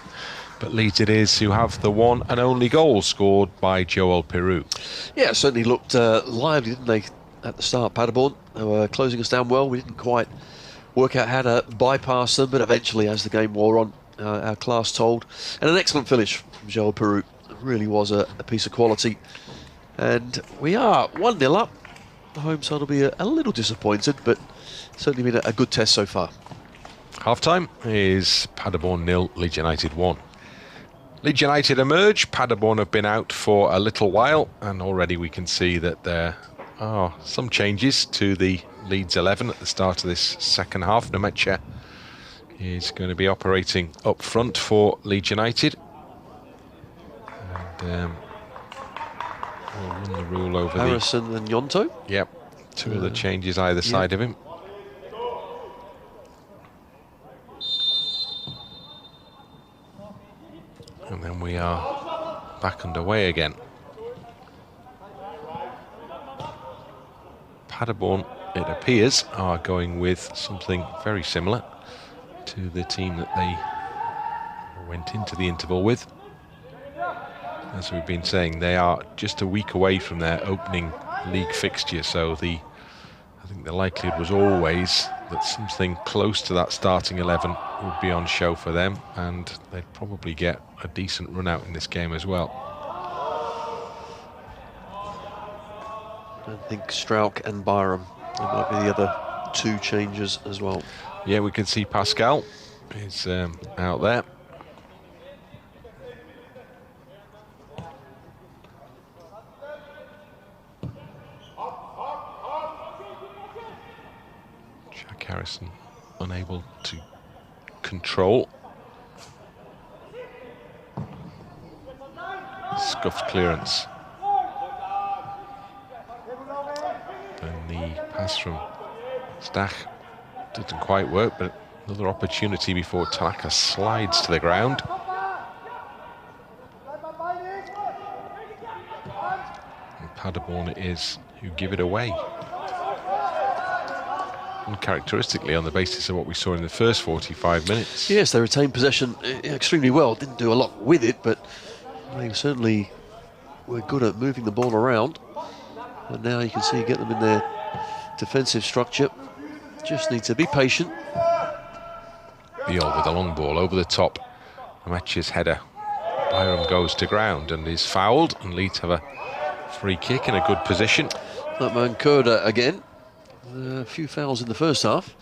But Leeds it is who have the one and only goal scored by Joel Piroe. Yeah, certainly looked lively, didn't they, at the start, Paderborn? They were closing us down well. We didn't quite work out how to bypass them, but eventually, as the game wore on, our class told. And an excellent finish from Joel Piroe. It really was a piece of quality. And we are 1-0 up. The home side will be a little disappointed, but certainly been a good test so far. Half-time is Paderborn 0, Leeds United 1. Leeds United emerge. Paderborn have been out for a little while, and already we can see that there are some changes to the Leeds 11 at the start of this second half. Nmecha is going to be operating up front for Leeds United. And we'll run the rule over Aaronson and Gnonto. Yep, two of the changes either side of him. And then we are back underway again. Paderborn, it appears, are going with something very similar to the team that they went into the interval with. As we've been saying, they are just a week away from their opening league fixture, so I think the likelihood was always that something close to that starting 11 would be on show for them, and they'd probably get a decent run out in this game as well. I think Struijk and Byram, there might be the other two changes as well. Yeah, we can see Pascal is out there. Harrison unable to control. Scuffed clearance. And the pass from Stach didn't quite work, but another opportunity before Tanaka slides to the ground. Paderborn it is who give it away. Uncharacteristically on the basis of what we saw in the first 45 minutes. Yes, they retained possession extremely well. Didn't do a lot with it, but they certainly were good at moving the ball around. And now you can see get them in their defensive structure. Just need to be patient. Bijol with a long ball over the top. Nmecha's header. Byram goes to ground and is fouled, and Leeds have a free kick in a good position. That man Schröder again. A few fouls in the first half.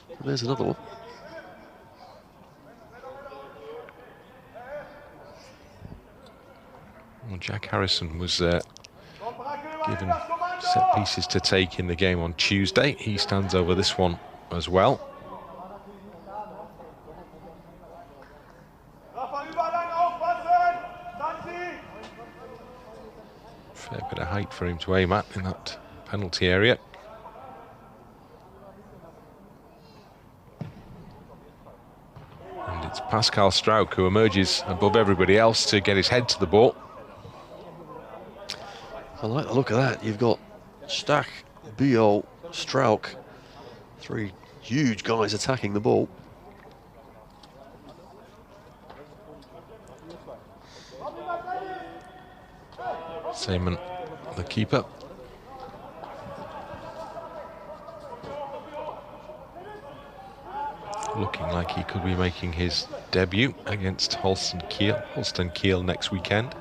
And there's another one. Well, Jack Harrison was given set pieces to take in the game on Tuesday. He stands over this one as well. Fair bit of height for him to aim at in that penalty area. And it's Pascal Struijk who emerges above everybody else to get his head to the ball. I like the look of that. You've got Stach, Bijol, Struijk, three huge guys attacking the ball. Seaman, the keeper. Looking like he could be making his debut against Holstein Kiel next weekend.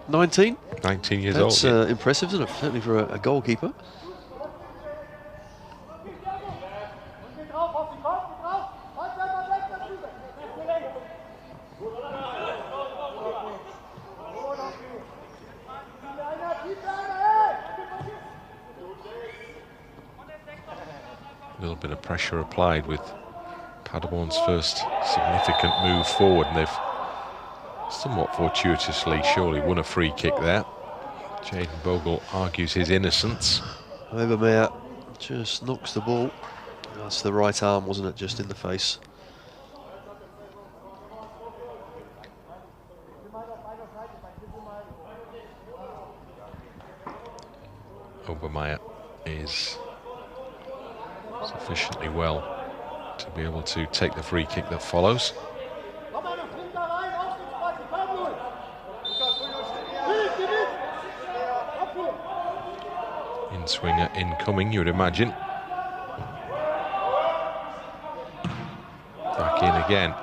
19? 19 years old. That's impressive, isn't it? Certainly for a goalkeeper. A little bit of pressure applied with Paderborn's first significant move forward, and they've somewhat fortuitously surely won a free kick there. Jaden Bogle argues his innocence. Nmecha just knocks the ball. That's the right arm, wasn't it? Just in the face. Obermeier is sufficiently well to be able to take the free kick that follows. In-swinger incoming, you would imagine. Back in again.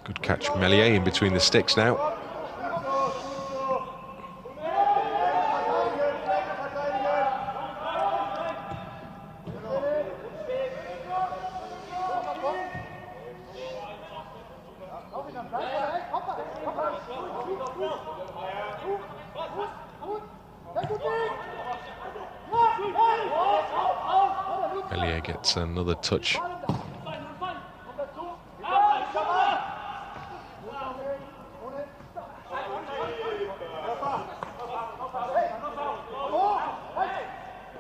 Good catch, Meslier in between the sticks now. Meslier gets another touch.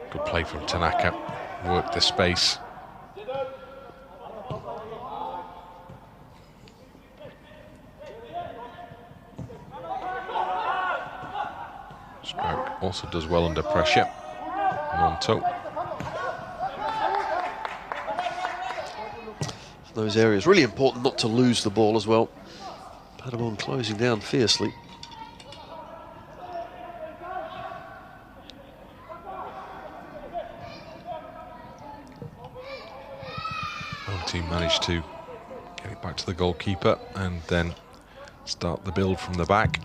Good play from Tanaka, worked the space. Struijk also does well under pressure. Gnonto. Those areas, really important not to lose the ball as well. Paderborn closing down fiercely. One team managed to get it back to the goalkeeper and then start the build from the back.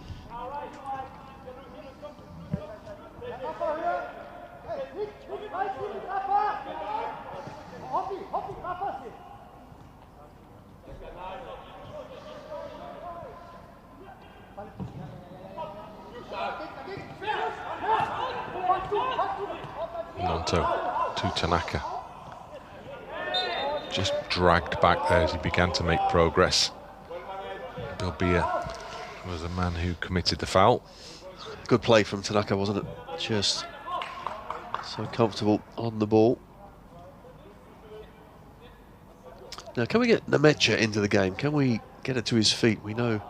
Gnonto to Tanaka. Just dragged back there as he began to make progress. Bilbia was the man who committed the foul. Good play from Tanaka, wasn't it? Just so comfortable on the ball. Now, can we get Nmecha into the game? Can we get it to his feet? We know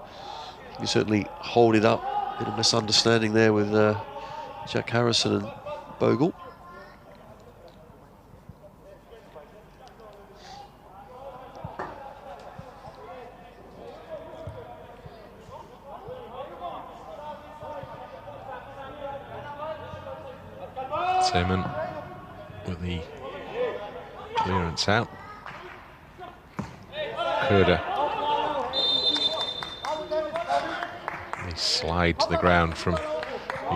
he can certainly hold it up Bit of misunderstanding there with Jack Harrison and Bogle. Simon with the clearance out. Schröder. They slide to the ground from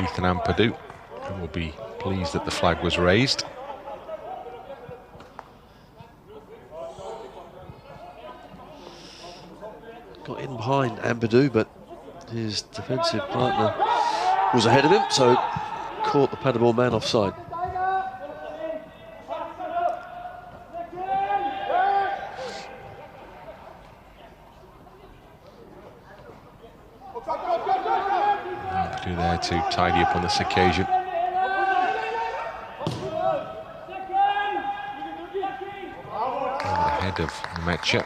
Ethan Ampadu, who will be pleased that the flag was raised. Got in behind Ampadu, but his defensive partner was ahead of him, so caught the Paderborn man offside. Do there to tidy up on this occasion. Over the head of Nmecha.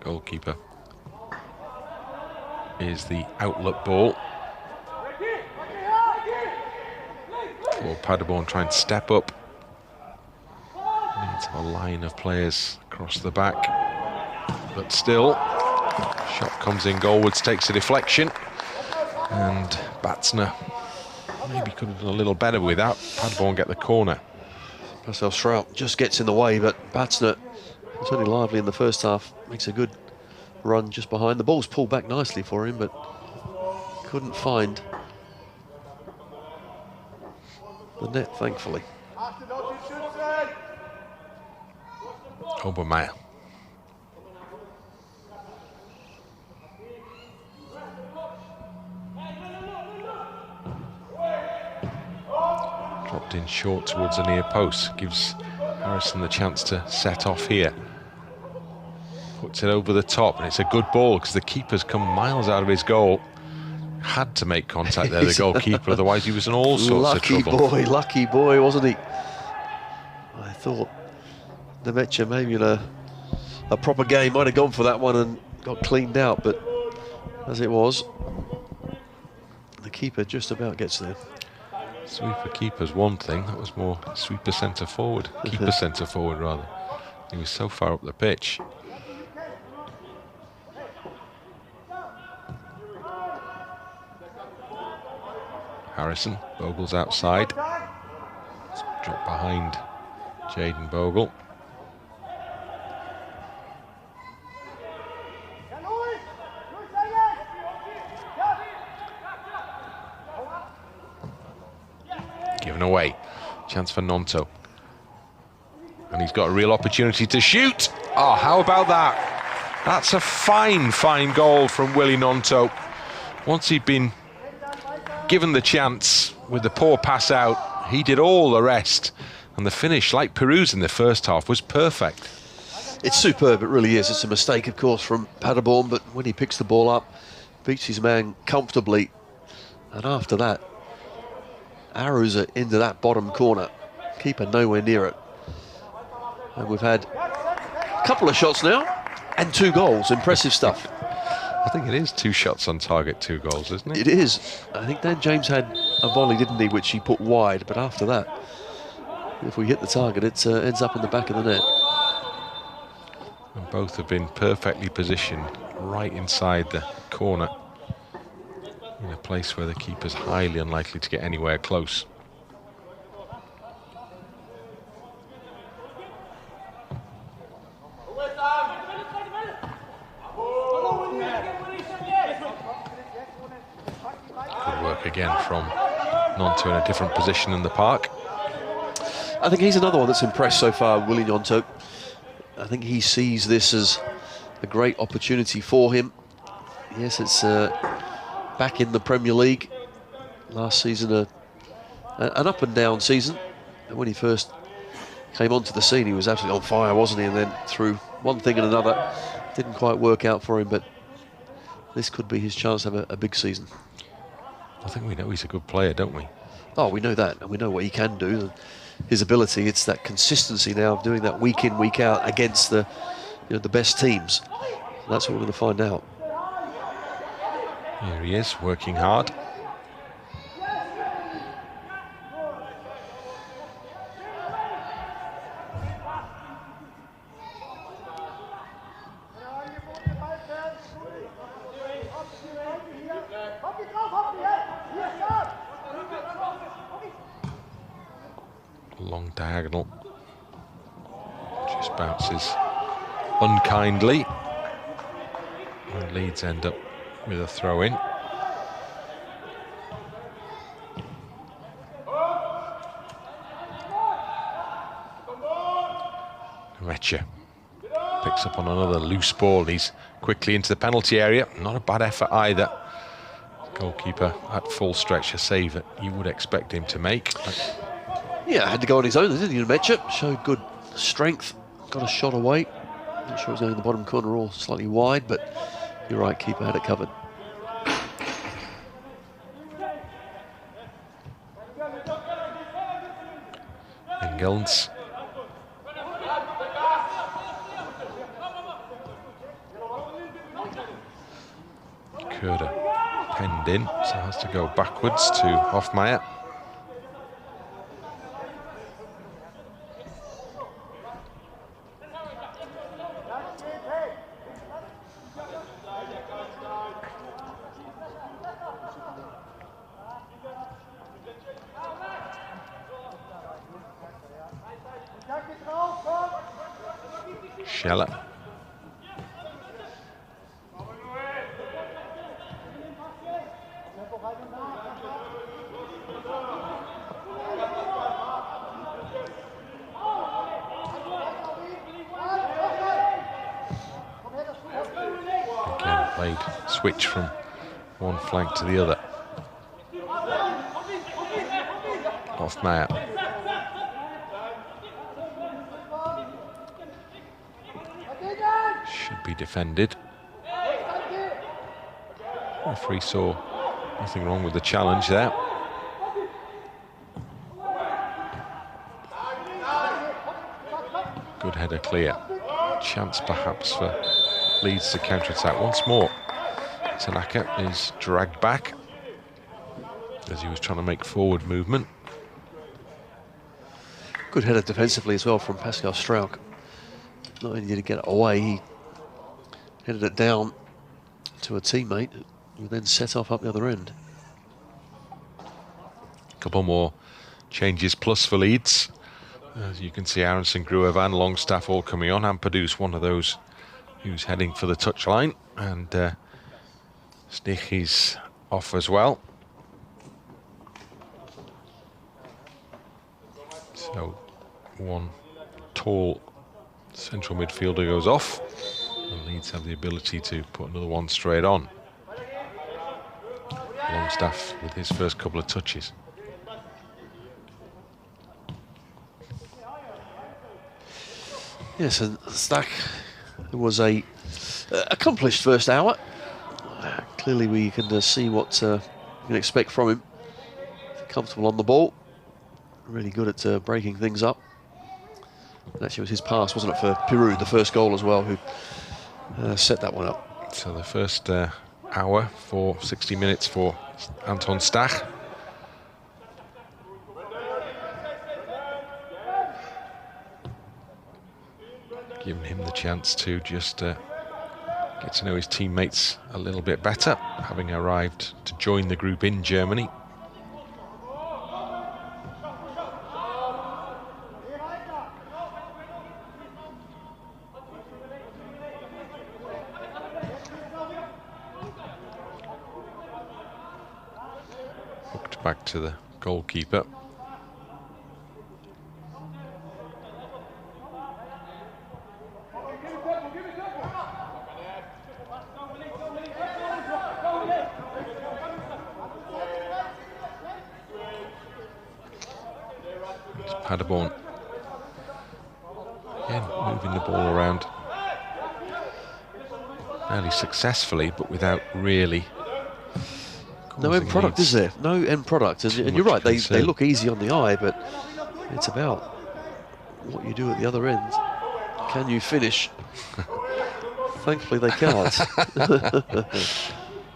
Goalkeeper is the outlet ball. For Paderborn trying to step up. Needs a line of players across the back. But still, shot comes in goalwards, takes a deflection. And Batzner maybe could have done a little better with that. Paderborn get the corner. Pascal Struijk just gets in the way, but Batzner was only lively in the first half. Makes a good run just behind. The ball's pulled back nicely for him, but couldn't find the net, thankfully. Obermeier. Dropped in short towards the near post. Gives Harrison the chance to set off here. Puts it over the top, and it's a good ball because the keeper's come miles out of his goal. Had to make contact there, the goalkeeper, otherwise he was in all sorts of trouble. Lucky boy, wasn't he? I thought Nmecha maybe in a proper game might have gone for that one and got cleaned out, but as it was, the keeper just about gets there. Sweeper keeper's one thing, that was more sweeper centre forward, keeper centre forward rather. He was so far up the pitch. Harrison, Bogle's outside. Drop behind Jaden Bogle. Given away. Chance for Gnonto. And he's got a real opportunity to shoot. Oh, how about that? That's a fine, fine goal from Willie Gnonto. Once he'd been given the chance with the poor pass out, he did all the rest. And the finish, like Piroe's in the first half, was perfect. It's superb, it really is. It's a mistake, of course, from Paderborn, but when he picks the ball up, beats his man comfortably, and after that, arrows it into that bottom corner. Keeper nowhere near it. And we've had a couple of shots now, and 2 goals. Impressive stuff. I think it is 2 shots on target, 2 goals, isn't it? It is. I think Dan James had a volley, didn't he, which he put wide, but after that, if we hit the target, it ends up in the back of the net. And both have been perfectly positioned right inside the corner, in a place where the keeper's highly unlikely to get anywhere close. Good work again from Gnonto in a different position in the park. I think he's another one that's impressed so far, Willie Gnonto. I think he sees this as a great opportunity for him. Yes, it's back in the Premier League. Last season, an up and down season. And when he first came onto the scene, he was absolutely on fire, wasn't he? And then through one thing and another. Didn't quite work out for him, but this could be his chance to have a big season. I think we know he's a good player, don't we? Oh, we know that, and we know what he can do. His ability, it's that consistency now of doing that week in, week out against the best teams. That's what we're going to find out. Here he is, working hard. Long diagonal. Just bounces unkindly. And Leeds end up with a throw in. Nmecha picks up on another loose ball. He's quickly into the penalty area. Not a bad effort either. Goalkeeper at full stretch, a save that you would expect him to make. Yeah, had to go on his own, didn't he, Nmecha? Showed good strength, got a shot away. Not sure it was going in the bottom corner or slightly wide, but you're right, keeper had it covered. Engels. Schröder penned in, so has to go backwards to Hofmeier. Scheller. Again played switch from one flank to the other. Hofmeier. Should be defended. Referee saw nothing wrong with the challenge there. Good header clear. Chance perhaps for Leeds to counter-attack once more. Tanaka is dragged back as he was trying to make forward movement. Good header defensively as well from Pascal Struijk. Not only did he get it away, he headed it down to a teammate who then set off up the other end. A couple more changes plus for Leeds. As you can see, Aaronson, Gruev and Longstaff all coming on. Ampadu's one of those who's heading for the touchline, and Stach is off as well. So one tall central midfielder goes off, and Leeds have the ability to put another one straight on. Longstaff with his first couple of touches. Yes, and Stach was a accomplished first hour. Clearly we can see what we can expect from him. Comfortable on the ball. Really good at breaking things up. And actually it was his pass, wasn't it, for Piroe, the first goal as well, who set that one up. So the first hour for 60 minutes for Anton Stach. Giving him the chance to just get to know his teammates a little bit better, having arrived to join the group in Germany. Hooked back to the goalkeeper. Paderborn again moving the ball around fairly successfully, but without really. No end product, is there? No end product. And you're right, they look easy on the eye, but it's about what you do at the other end. Can you finish? Thankfully, they can't.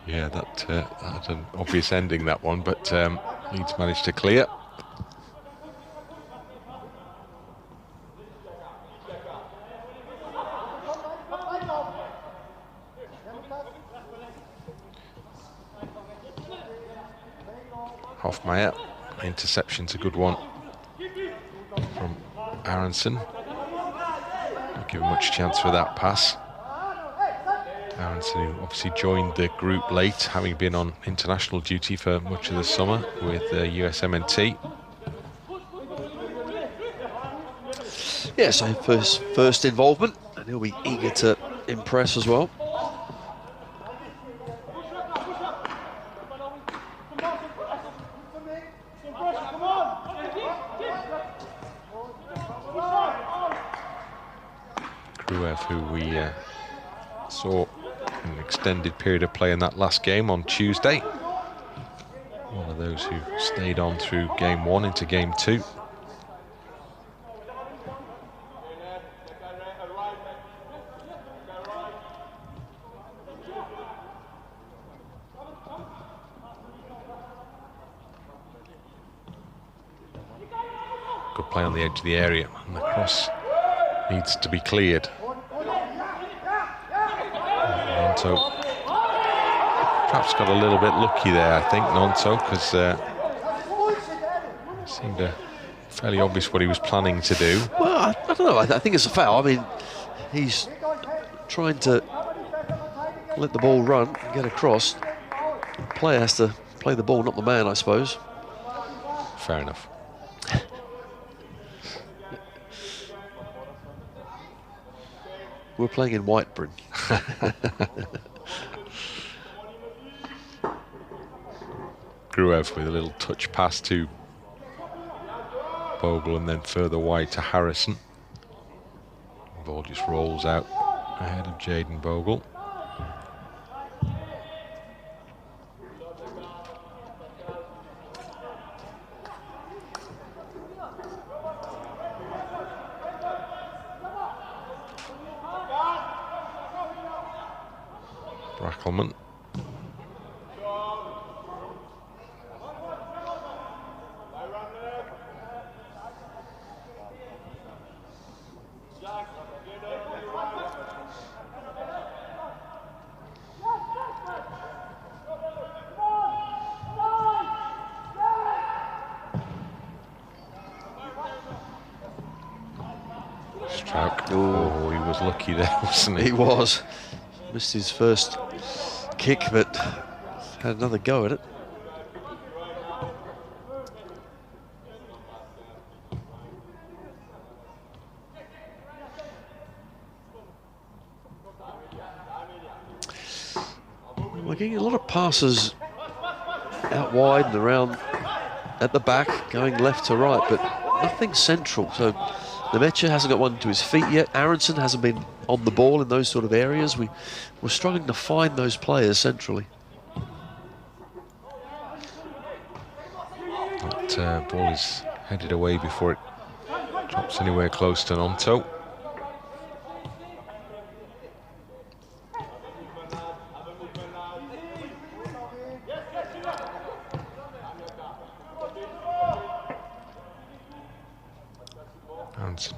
Yeah, that's an obvious ending, that one, but Leeds managed to clear. Hofmeier, interception's a good one from Aaronson. Not given much chance for that pass. Aaronson, who obviously joined the group late, having been on international duty for much of the summer with USMNT. Yeah, so first involvement, and he'll be eager to impress as well. Gruev, who we saw an extended period of play in that last game on Tuesday. One of those who stayed on through game 1 into game 2. Good play on the edge of the area, and the cross needs to be cleared. Gnonto perhaps got a little bit lucky there, I think, Gnonto, because it seemed fairly obvious what he was planning to do. Well, I don't know, I think it's a foul. I mean, he's trying to let the ball run and get across. The player has to play the ball, not the man, I suppose. Fair enough. We're playing in Whiteburn. Gruev with a little touch pass to Bogle and then further wide to Harrison. The ball just rolls out ahead of Jaden Bogle. Brackelman. Struijk. Oh, he was lucky there, wasn't he? He was. Missed his first kick, but had another go at it. We're getting a lot of passes out wide and around at the back, going left to right, but nothing central. So Nmecha hasn't got one to his feet yet. Aaronson hasn't been on the ball in those sort of areas. We're struggling to find those players centrally. That ball is headed away before it drops anywhere close to Gnonto. Aaronson,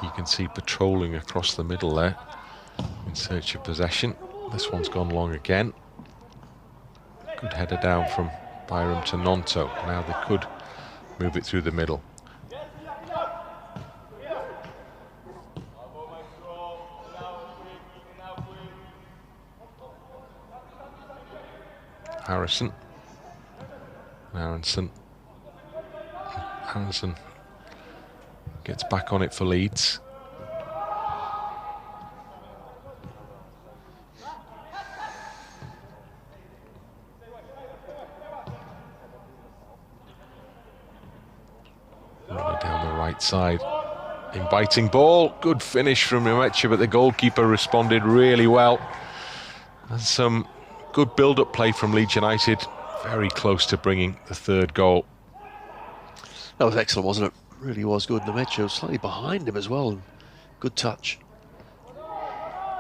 you can see patrolling across the middle there in search of possession. This one's gone long again. Good header down from Byram to Gnonto. Now they could move it through the middle. Harrison. Aaronson gets back on it for Leeds. Running down the right side. Inviting ball. Good finish from Nmecha, but the goalkeeper responded really well. And some good build-up play from Leeds United. Very close to bringing the third goal. That was excellent, wasn't it? Really was good. Nmecha was slightly behind him as well. And good touch.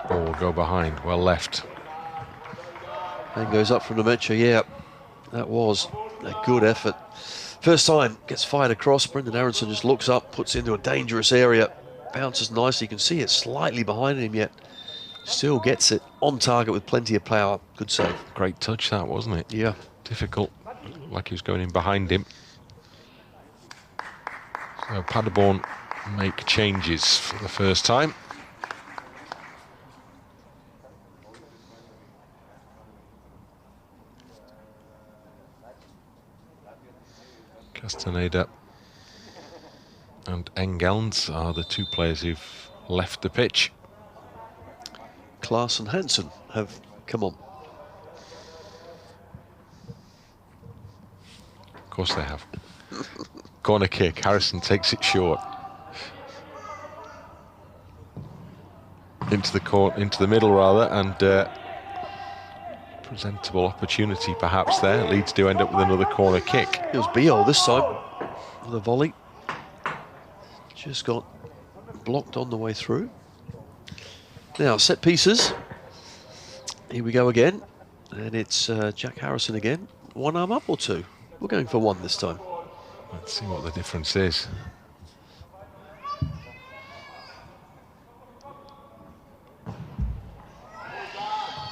Ball will go behind, well left. And goes up from Nmecha. Yeah, that was a good effort. First time, gets fired across. Brendan Aaronson just looks up, puts it into a dangerous area. Bounces nicely. You can see it slightly behind him, yet still gets it on target with plenty of power. Good save. Great touch that, wasn't it? Yeah. Difficult, like he was going in behind him. So Paderborn make changes for the first time. Castaneda and Engelns are the two players who've left the pitch. Klaas and Hansen have come on. Of course they have. Corner kick, Harrison takes it short. Into the middle rather, and presentable opportunity perhaps there. Leeds do end up with another corner kick. It was Bijol this time with a volley. Just got blocked on the way through. Now, set pieces. Here we go again. And it's Jack Harrison again. One arm up or two? We're going for one this time. Let's see what the difference is.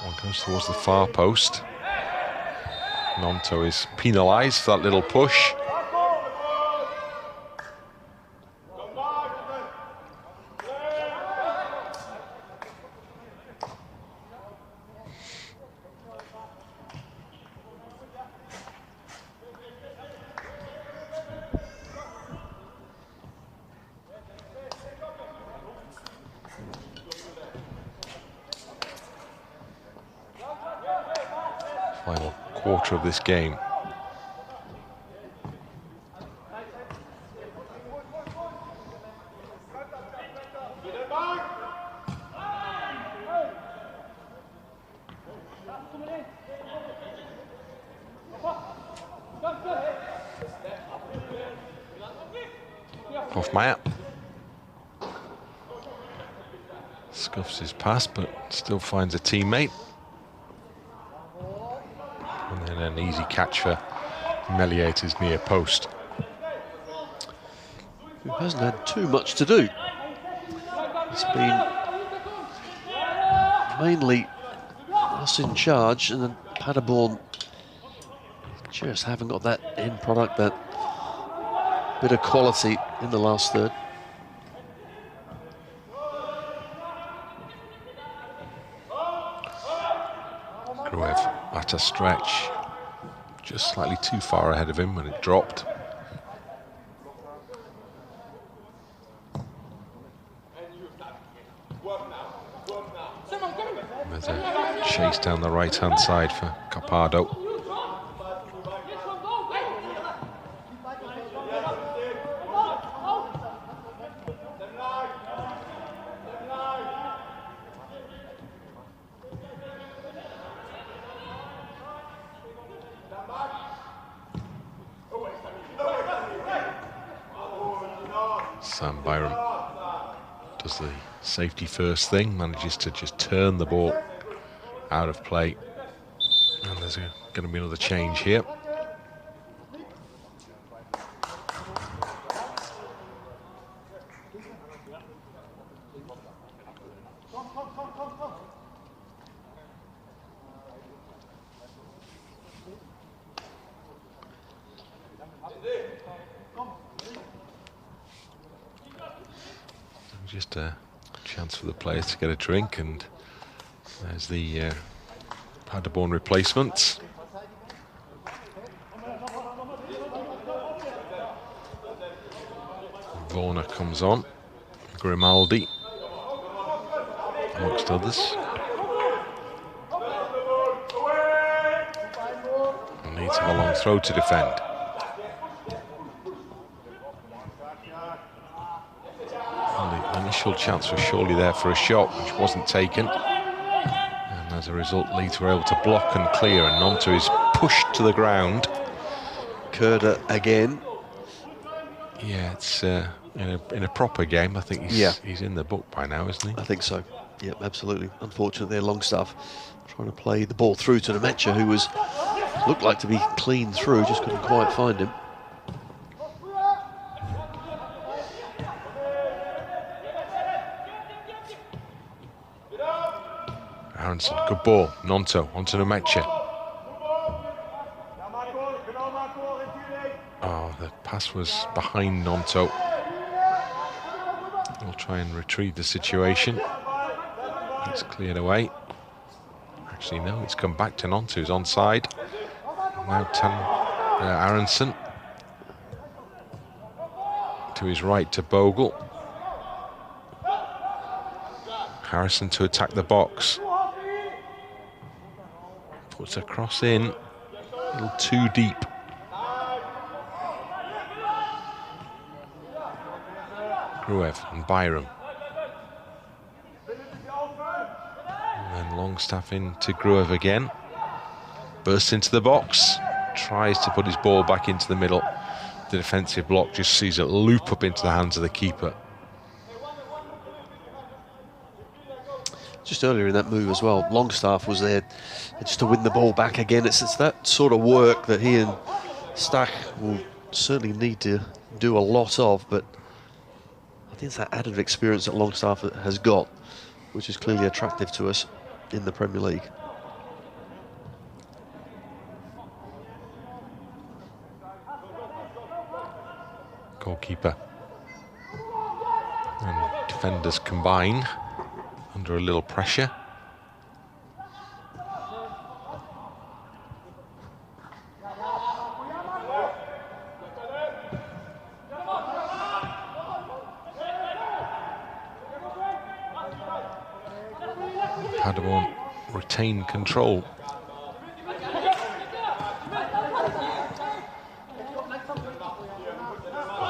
One goes towards the far post. Gnonto is penalised for that little push. Final quarter of this game. Hofmeyer scuffs his pass, but still finds a teammate. And then an easy catch for Meslier at his near post. Who hasn't had too much to do. It's been mainly us in charge, and then Paderborn just haven't got that end product, that bit of quality in the last third. Gruev at a stretch, just slightly too far ahead of him when it dropped. There's a chase down the right-hand side for Capado. Byram does the safety first thing, manages to just turn the ball out of play, and there's going to be another change here. Just a chance for the players to get a drink, and there's the Paderborn replacements. Warner comes on, Grimaldi amongst others. Needs to have a long throw to defend. Initial chance was surely there for a shot, which wasn't taken. And As a result, Leeds were able to block and clear, and Gnonto is pushed to the ground. Schröder again. Yeah, it's in a proper game. I think he's in the book by now, isn't he? I think so. Yep, absolutely. Unfortunately, their Longstaff trying to play the ball through to Nmecha, who looked like to be clean through, just couldn't quite find him. Aaronson, good ball. Gnonto onto Nmecha. Oh, the pass was behind Gnonto. We'll try and retrieve the situation. It's cleared away. Actually, no, it's come back to Gnonto, who's onside. Now Aaronson. To his right to Bogle. Harrison to attack the box. Puts a cross in. A little too deep. Gruev and Byram. And then Longstaff into Gruev again. Bursts into the box. Tries to put his ball back into the middle. The defensive block just sees it loop up into the hands of the keeper. Just earlier in that move as well, Longstaff was there just to win the ball back again. It's that sort of work that he and Stach will certainly need to do a lot of, but I think it's that added experience that Longstaff has got, which is clearly attractive to us in the Premier League. Goalkeeper and defenders combine under a little pressure. Paderborn retain control.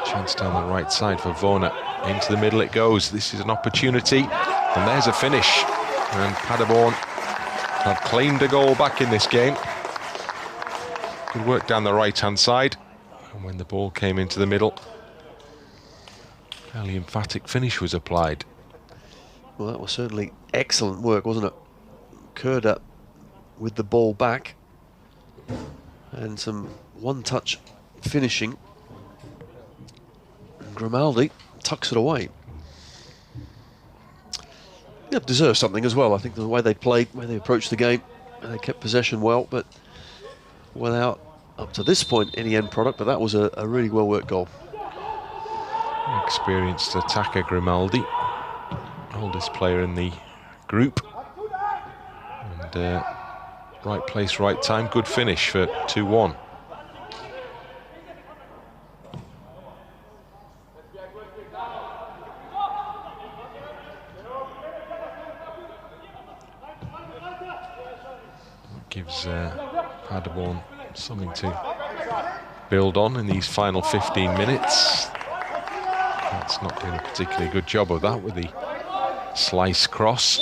Chance down the right side for Vorner. Into the middle it goes. This is an opportunity. And there's a finish. And Paderborn have claimed a goal back in this game. Good work down the right-hand side. And when the ball came into the middle, fairly emphatic finish was applied. Well, that was certainly excellent work, wasn't it? Schröder with the ball back. And some one-touch finishing. And Grimaldi tucks it away. Yeah, deserve something as well. I think the way they played, where they approached the game, and they kept possession well, but without, up to this point, any end product. But that was a really well-worked goal. Experienced attacker Grimaldi, oldest player in the group, and right place, right time. Good finish for 2-1. Gives Paderborn something to build on in these final 15 minutes. That's not doing a particularly good job of that with the slice cross.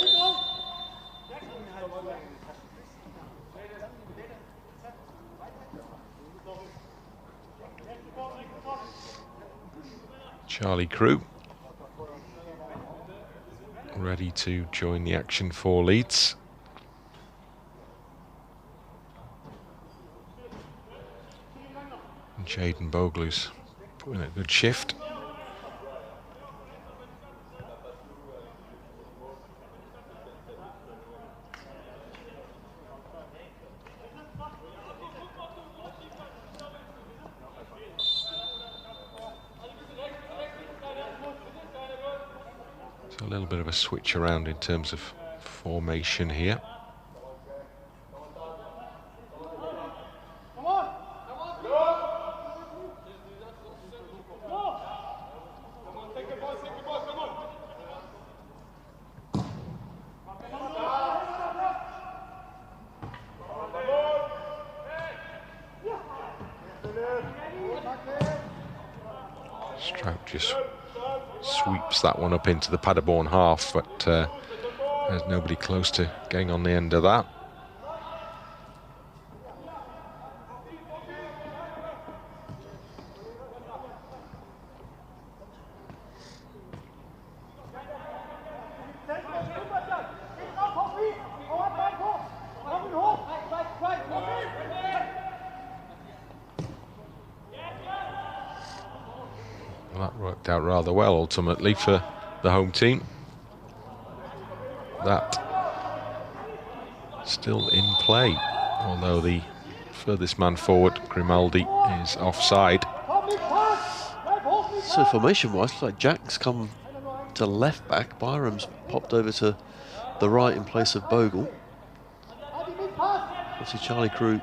Charlie Crew ready to join the action for Leeds. Jaden Bogle's putting a good shift. So a little bit of a switch around in terms of formation here. Struijk just sweeps that one up into the Paderborn half, but There's nobody close to getting on the end of that. Well, that worked out rather well ultimately for the home team. That still in play, although the furthest man forward, Grimaldi, is offside. So formation-wise, looks like Jack's come to left back. Byram's popped over to the right in place of Bogle. Obviously Charlie Crew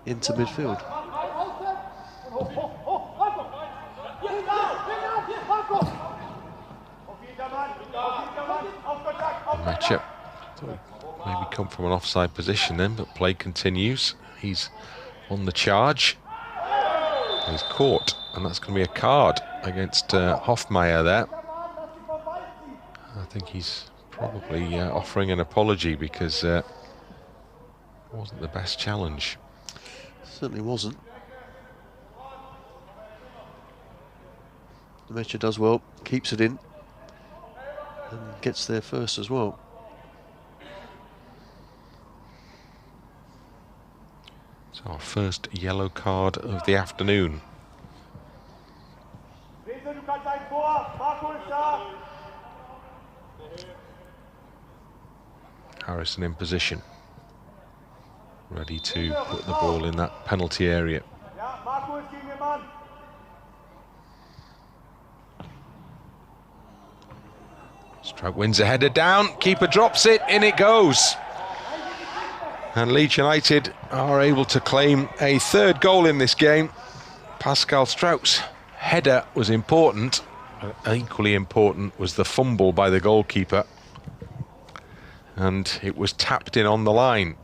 into midfield. Nmecha maybe come from an offside position then, but play continues. He's on the charge. He's caught, and that's going to be a card against Hofmeier there. I think he's probably offering an apology because it wasn't the best challenge. Certainly wasn't. Nmecha does well, keeps it in, and gets there first as well. It's our first yellow card of the afternoon. Harrison in position, ready to put the ball in that penalty area. Struijk wins a header down, keeper drops it, in it goes. And Leeds United are able to claim a third goal in this game. Pascal Struijk's header was important, but equally important was the fumble by the goalkeeper. And it was tapped in on the line.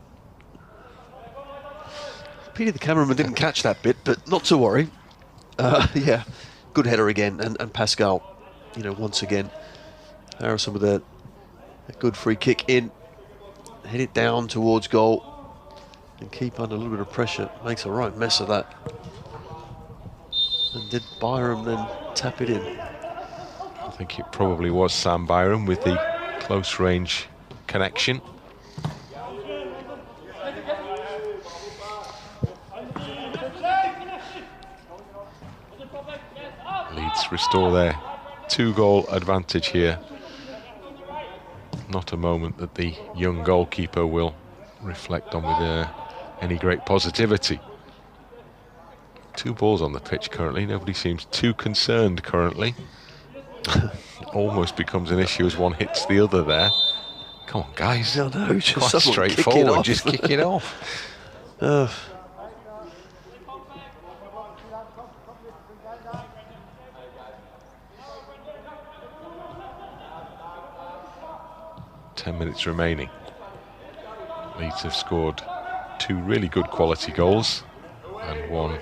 Peter, the cameraman, didn't catch that bit, but not to worry. Yeah, good header again, and Pascal, you know, once again. Aaronson with a good free kick in, hit it down towards goal, and keep under a little bit of pressure. Makes a right mess of that. And did Byram then tap it in? I think it probably was Sam Byram with the close range connection. Leeds restore their 2-goal advantage here. Not a moment that the young goalkeeper will reflect on with any great positivity. 2 balls on the pitch currently. Nobody seems too concerned currently. Almost becomes an issue as one hits the other there. Come on, guys. No, just quite straightforward. Just kick it off. 10 minutes remaining. Leeds have scored 2 really good quality goals and 1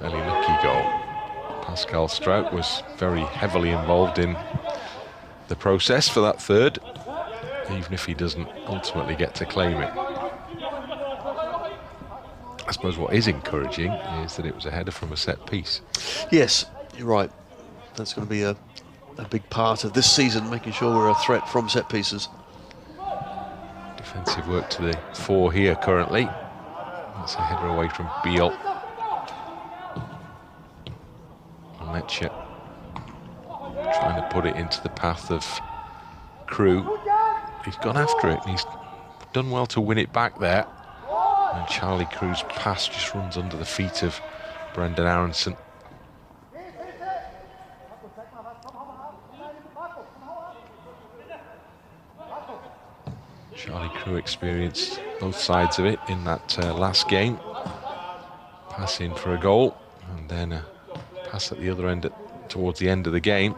very lucky goal. Pascal Struijk was very heavily involved in the process for that third, even if he doesn't ultimately get to claim it. I suppose what is encouraging is that it was a header from a set piece. Yes, you're right. That's going to be a big part of this season, making sure we're a threat from set pieces. Defensive work to the fore here currently. That's a header away from Bijol. Nmecha trying to put it into the path of Crew. He's gone after it and he's done well to win it back there. And Charlie Crew's pass just runs under the feet of Brendan Aaronson. Charlie Crew experienced both sides of it in that last game. Pass in for a goal, and then a pass at the other end towards the end of the game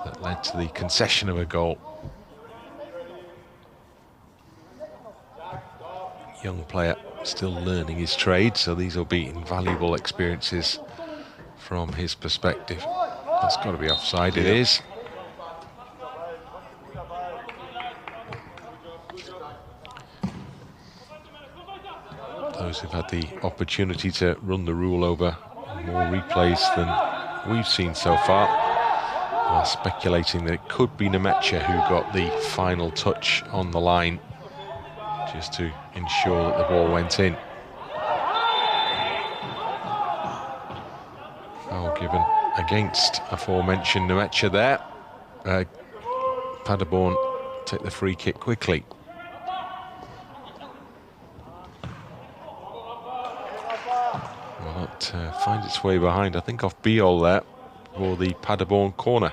that led to the concession of a goal. Young player still learning his trade, so these will be invaluable experiences from his perspective. That's got to be offside, it is. those who've had the opportunity to run the rule over more replays than we've seen so far are speculating that it could be Nmecha who got the final touch on the line just to ensure that the ball went in. Foul given against aforementioned Nmecha there. Paderborn take the free kick quickly. Well, that finds its way behind, I think, off Bijol there for the Paderborn corner.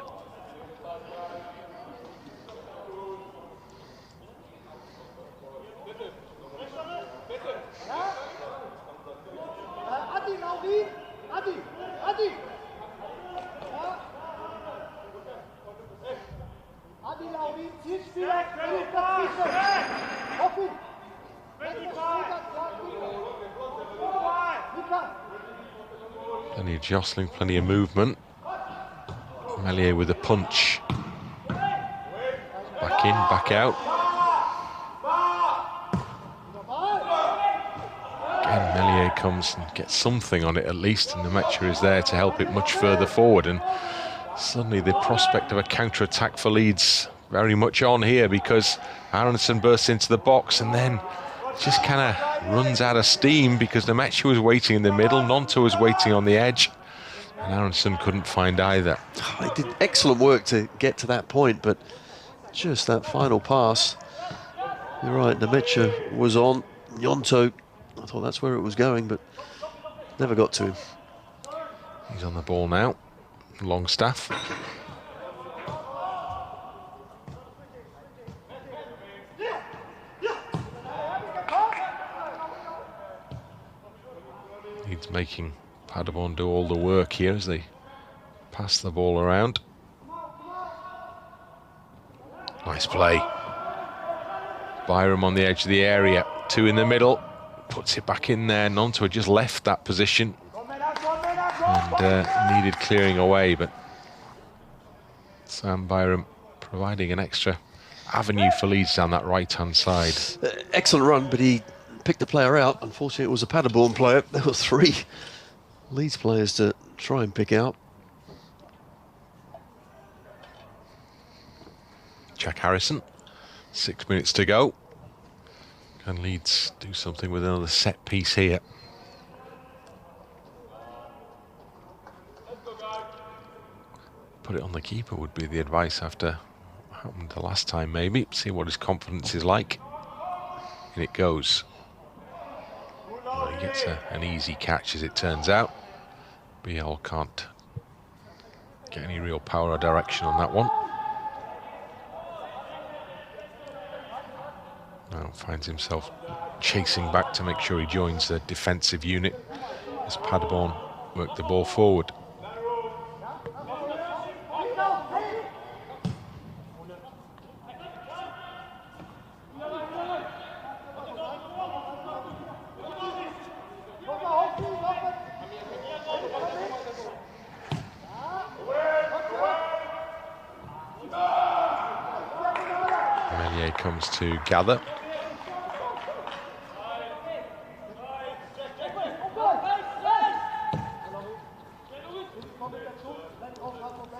Plenty of jostling, plenty of movement. Meslier with a punch. Back in, back out. Again, Meslier comes and gets something on it at least, and Nmecha is there to help it much further forward. And suddenly the prospect of a counter-attack for Leeds very much on here, because Aaronson bursts into the box and then just kind of runs out of steam because Nmecha was waiting in the middle, Gnonto was waiting on the edge, and Aaronson couldn't find either. Oh, he did excellent work to get to that point, but just that final pass. You're right, Nmecha was on. Gnonto, I thought that's where it was going, but never got to him. He's on the ball now. Longstaff. He's making Paderborn do all the work here as they pass the ball around. Nice play. Byram on the edge of the area, two in the middle, puts it back in there. Gnonto had just left that position and needed clearing away, but Sam Byram providing an extra avenue for Leeds down that right-hand side. Excellent run, but he picked the player out. Unfortunately, it was a Paderborn player. There were three Leeds players to try and pick out. Jack Harrison, 6 minutes to go. Can Leeds do something with another set piece here? Put it on the keeper would be the advice after what happened the last time, maybe. See what his confidence is like. And it goes. Well, he gets an easy catch, as it turns out. Bijol can't get any real power or direction on that one. Now finds himself chasing back to make sure he joins the defensive unit as Paderborn work the ball forward. Meslier comes to gather.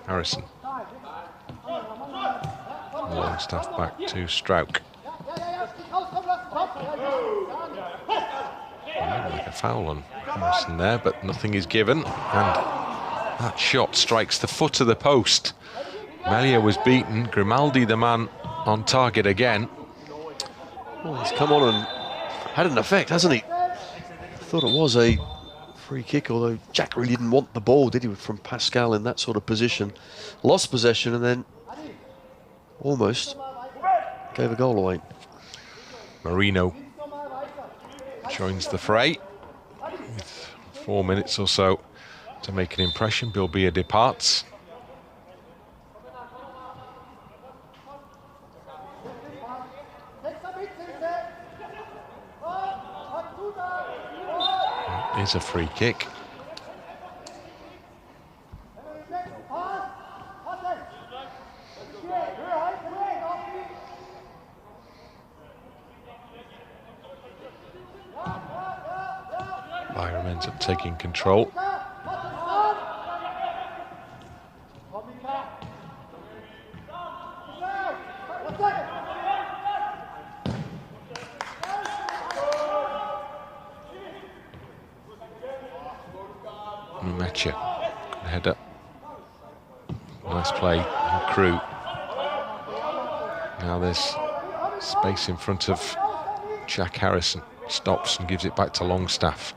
Harrison. Longstaff back to Struijk. Like a foul on Harrison there, but nothing is given, and that shot strikes the foot of the post. Meslier was beaten. Grimaldi, the man on target again. Well, he's come on and had an effect, hasn't he? I thought it was a free kick, although Jack really didn't want the ball, did he, from Pascal in that sort of position. Lost possession and then almost gave a goal away. Marino joins the fray with 4 minutes or so to make an impression. Bilbia departs. It is a free kick. taking control. Nmecha, good header. Nice play, Crew. Now there's space in front of Jack Aaronson. Stops and gives it back to Longstaff.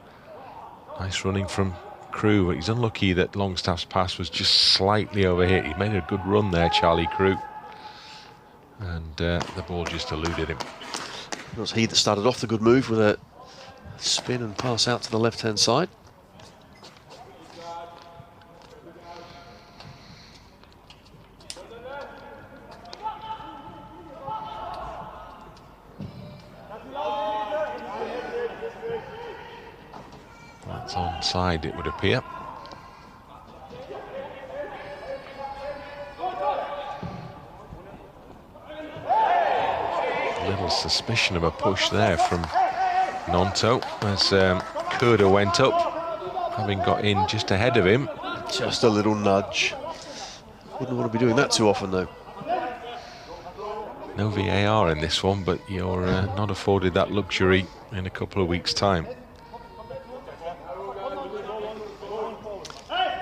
Nice running from Crew. He's unlucky that Longstaff's pass was just slightly overhit. He made a good run there, Charlie Crew. And the ball just eluded him. It was he that started off the good move with a spin and pass out to the left-hand side. That's onside, it would appear. A little suspicion of a push there from Gnonto as Schröder went up, having got in just ahead of him. Just a little nudge. Wouldn't want to be doing that too often, though. No VAR in this one, but you're not afforded that luxury in a couple of weeks' time.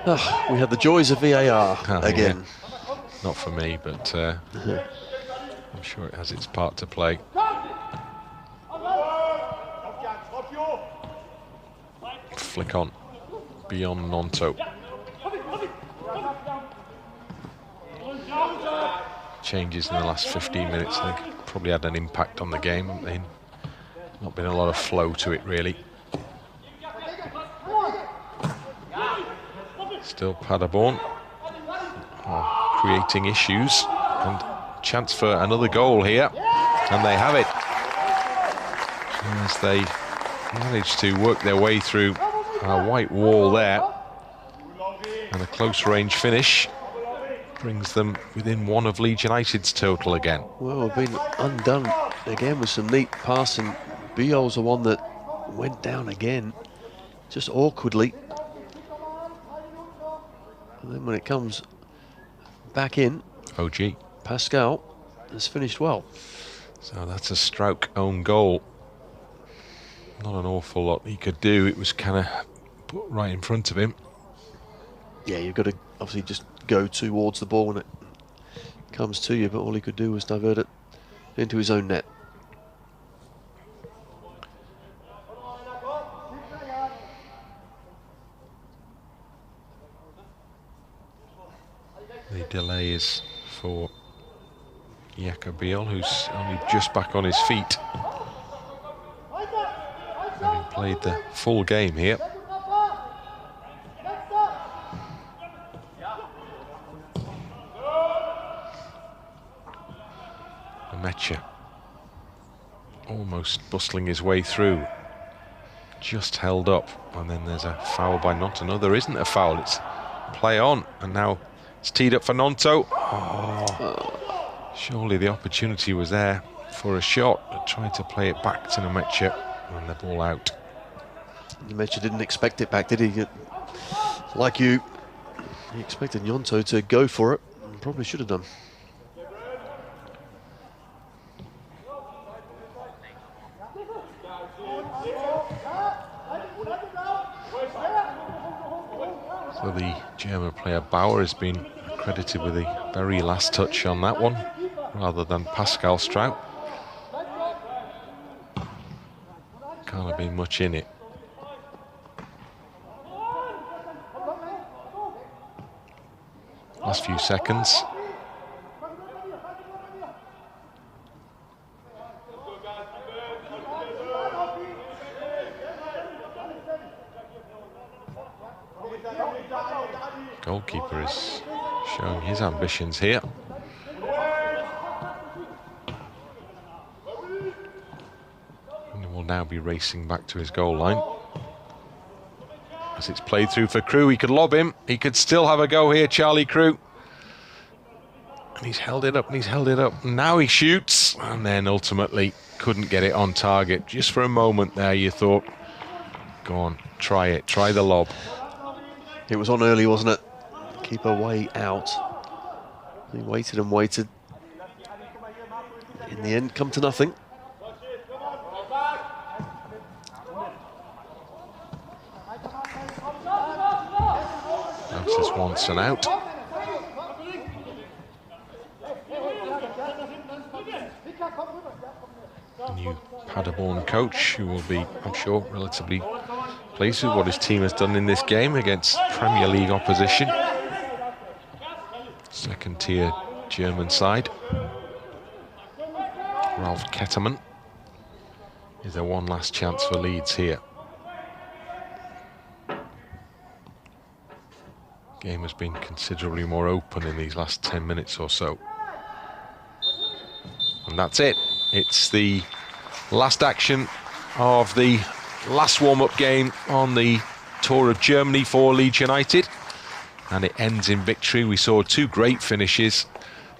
Oh, we had the joys of VAR again. Yeah. Not for me, but I'm sure it has its part to play. Flick on, beyond Gnonto. Changes in the last 15 minutes, I think, probably had an impact on the game. Not been a lot of flow to it, really. Still Paderborn creating issues, and chance for another goal here, and they have it as they manage to work their way through a white wall there, and a close range finish brings them within one of Leeds United's total again. Well, we've been undone again with some neat passing. Bijol's the one that went down again, just awkwardly. And then when it comes back in, OG Pascal has finished well. So that's a Struijk own goal. Not an awful lot he could do. It was kind of put right in front of him. Yeah, you've got to obviously just go towards the ball when it comes to you, but all he could do was divert it into his own net. The delay is for Bijol, who's only just back on his feet, having played the full game here. Nmecha almost bustling his way through, just held up, and then there's a foul by Gnonto. No, there isn't a foul, it's play on, and now it's teed up for Gnonto. Surely the opportunity was there for a shot, but tried to play it back to Nmecha, and the ball out. Nmecha didn't expect it back, did he? Like you, he expected Gnonto to go for it, and probably should have done. So the German player Baur has been credited with the very last touch on that one, rather than Pascal Struijk. Can't have been much in it. Last few seconds. Goalkeeper is showing his ambitions here. And he will now be racing back to his goal line. As it's played through for Crew, he could lob him. He could still have a go here, Charlie Crew. And he's held it up and he's held it up. Now he shoots, and then ultimately couldn't get it on target. Just for a moment there, you thought Go on, try it. Try the lob. It was on early, wasn't it? Keeper way out. He waited and waited. In the end, come to nothing. That's once and out. New Paderborn coach, who will be, I'm sure, relatively pleased with what his team has done in this game against Premier League opposition. Second tier German side. Ralph Ketterman. Is there one last chance for Leeds here? Game has been considerably more open in these last 10 minutes or so. And that's it. It's the last action of the last warm-up game on the tour of Germany for Leeds United. And it ends in victory. We saw two great finishes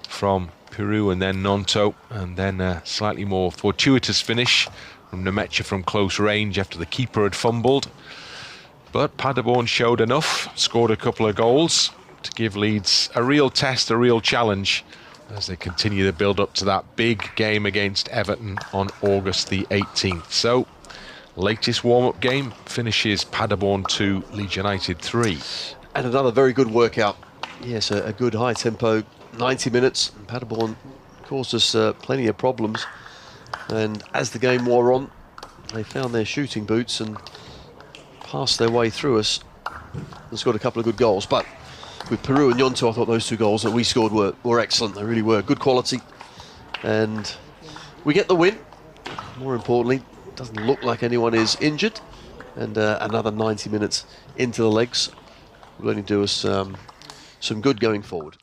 from Piroe and then Gnonto, and then a slightly more fortuitous finish from Nmecha from close range after the keeper had fumbled. But Paderborn showed enough, scored a couple of goals to give Leeds a real test, a real challenge as they continue to build up to that big game against Everton on August the 18th. So, latest warm-up game finishes Paderborn 2, Leeds United 3. And another very good workout. Yes, a good high tempo, 90 minutes. And Paderborn caused us plenty of problems. And as the game wore on, they found their shooting boots and passed their way through us and scored a couple of good goals. But with Piroe and Gnonto, I thought those two goals that we scored were excellent. They really were good quality. And we get the win. More importantly, it doesn't look like anyone is injured. And another 90 minutes into the legs will only do us some good going forward.